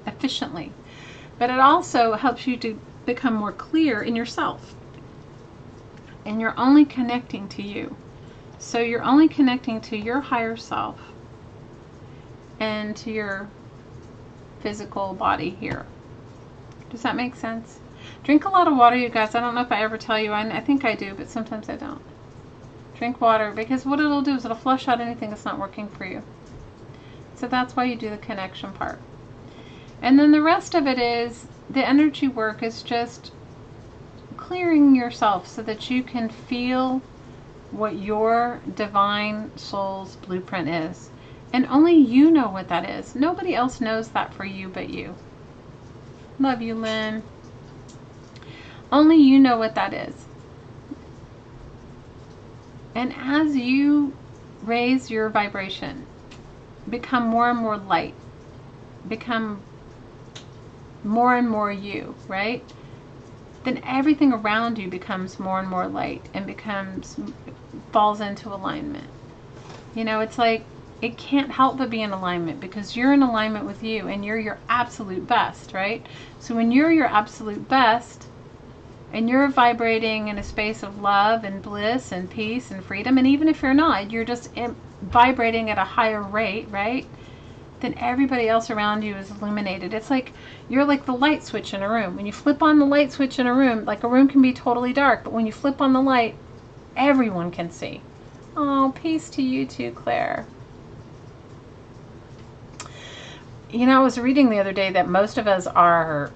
efficiently. But it also helps you to become more clear in yourself. And you're only connecting to you. So you're only connecting to your higher self and to your physical body here. Does that make sense? Drink a lot of water, you guys. I don't know if I ever tell you. I think I do, but sometimes I don't. Drink water, because what it'll do is it'll flush out anything that's not working for you. So that's why you do the connection part. And then the rest of it is, the energy work is just clearing yourself so that you can feel what your divine soul's blueprint is. And only you know what that is. Nobody else knows that for you but you. Love you, Lynn. Only you know what that is. And as you raise your vibration, become more and more light, become more and more you, right? Then everything around you becomes more and more light and falls into alignment. You know, it's like, it can't help but be in alignment because you're in alignment with you and you're your absolute best, right? So when you're your absolute best and you're vibrating in a space of love and bliss and peace and freedom, and even if you're not, you're just vibrating at a higher rate, right? Then everybody else around you is illuminated. It's like you're like the light switch in a room. When you flip on the light switch in a room, like a room can be totally dark, but when you flip on the light, everyone can see. Oh, peace to you too, Claire. You know, I was reading the other day that most of us are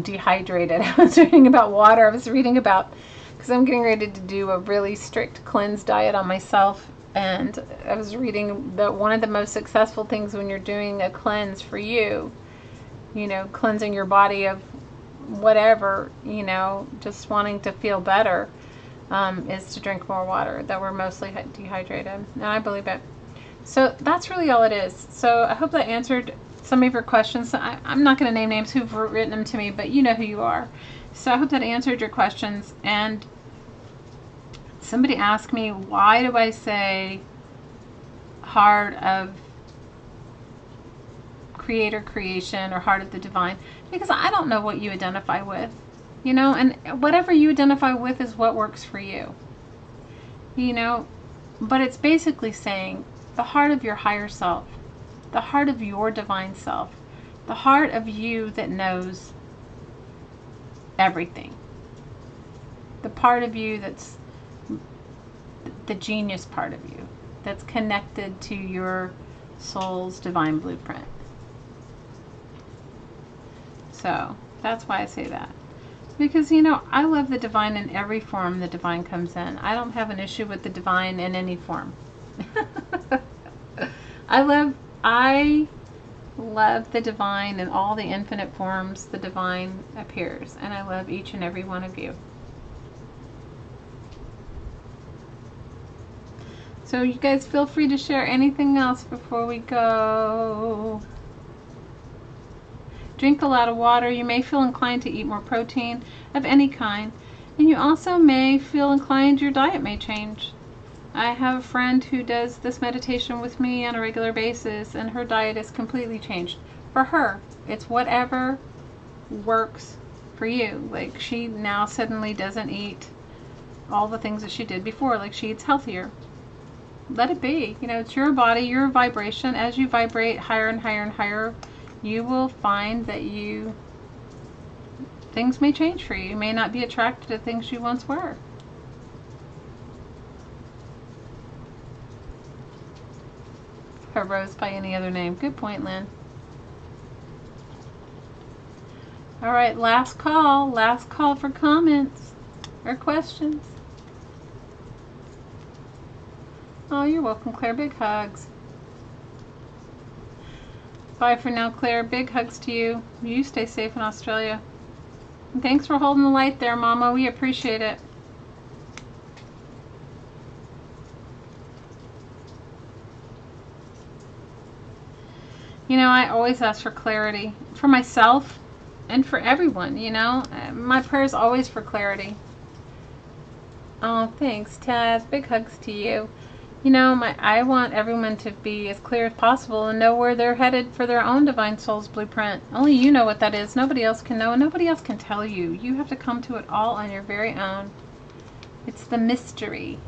dehydrated. I was reading about water. I was reading about, because I'm getting ready to do a really strict cleanse diet on myself. And I was reading that one of the most successful things when you're doing a cleanse for you, you know, cleansing your body of whatever, you know, just wanting to feel better, is to drink more water, that we're mostly dehydrated. And I believe it. So that's really all it is. So I hope that answered some of your questions. I'm not going to name names who've written them to me, but you know who you are. So I hope that answered your questions. And somebody asked me, why do I say heart of creator creation or heart of the divine? Because I don't know what you identify with, you know, and whatever you identify with is what works for you, you know. But it's basically saying the heart of your higher self, the heart of your divine self, the heart of you that knows everything, the part of you that's the genius part of you, that's connected to your soul's divine blueprint. So that's why I say that. Because, you know, I love the divine in every form the divine comes in. I don't have an issue with the divine in any form. I love the divine in all the infinite forms the divine appears. And I love each and every one of you. So you guys feel free to share anything else before we go. Drink a lot of water. You may feel inclined to eat more protein of any kind. And you also may feel inclined your diet may change. I have a friend who does this meditation with me on a regular basis, and her diet is completely changed. For her, it's whatever works for you. Like, she now suddenly doesn't eat all the things that she did before. Like, she eats healthier. Let it be. You know, it's your body, your vibration. As you vibrate higher and higher and higher, you will find that things may change for you. You may not be attracted to things you once were. Or Rose by any other name. Good point, Lynn. Alright, last call. Last call for comments or questions. Oh, you're welcome, Claire. Big hugs. Bye for now, Claire. Big hugs to you. You stay safe in Australia. And thanks for holding the light there, Mama. We appreciate it. You know, I always ask for clarity for myself and for everyone, you know. My prayer is always for clarity. Oh, thanks, Taz. Big hugs to you. You know, I want everyone to be as clear as possible and know where they're headed for their own divine soul's blueprint. Only you know what that is. Nobody else can know, and nobody else can tell you. You have to come to it all on your very own. It's the mystery.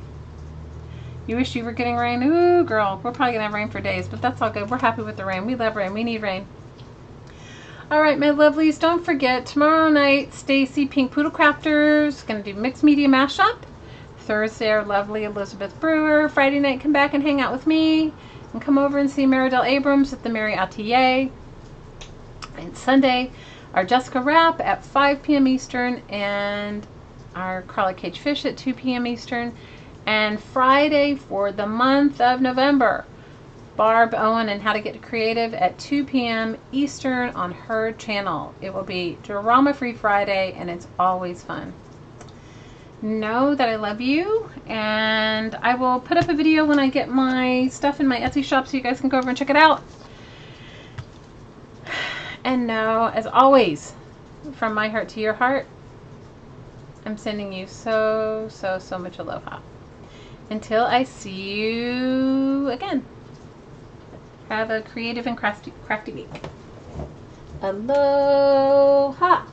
You wish you were getting rain? Ooh, girl, we're probably going to have rain for days, but that's all good. We're happy with the rain. We love rain. We need rain. All right, my lovelies, don't forget, tomorrow night, Stacy, Pink Poodle Crafters, going to do mixed media mashup. Thursday, our lovely Elizabeth Brewer. Friday night, come back and hang out with me. And come over and see Maridel Abrams at the Mary Atelier. And Sunday, our Jessica Rapp at 5 p.m. Eastern and our Carla Cage Fish at 2 p.m. Eastern. And Friday for the month of November, Barb Owen and How to Get Creative at 2 p.m. Eastern on her channel. It will be drama-free Friday, and it's always fun. Know that I love you, and I will put up a video when I get my stuff in my Etsy shop so you guys can go over and check it out. And know, as always, from my heart to your heart, I'm sending you so, so, so much aloha. Until I see you again, have a creative and crafty week. Aloha!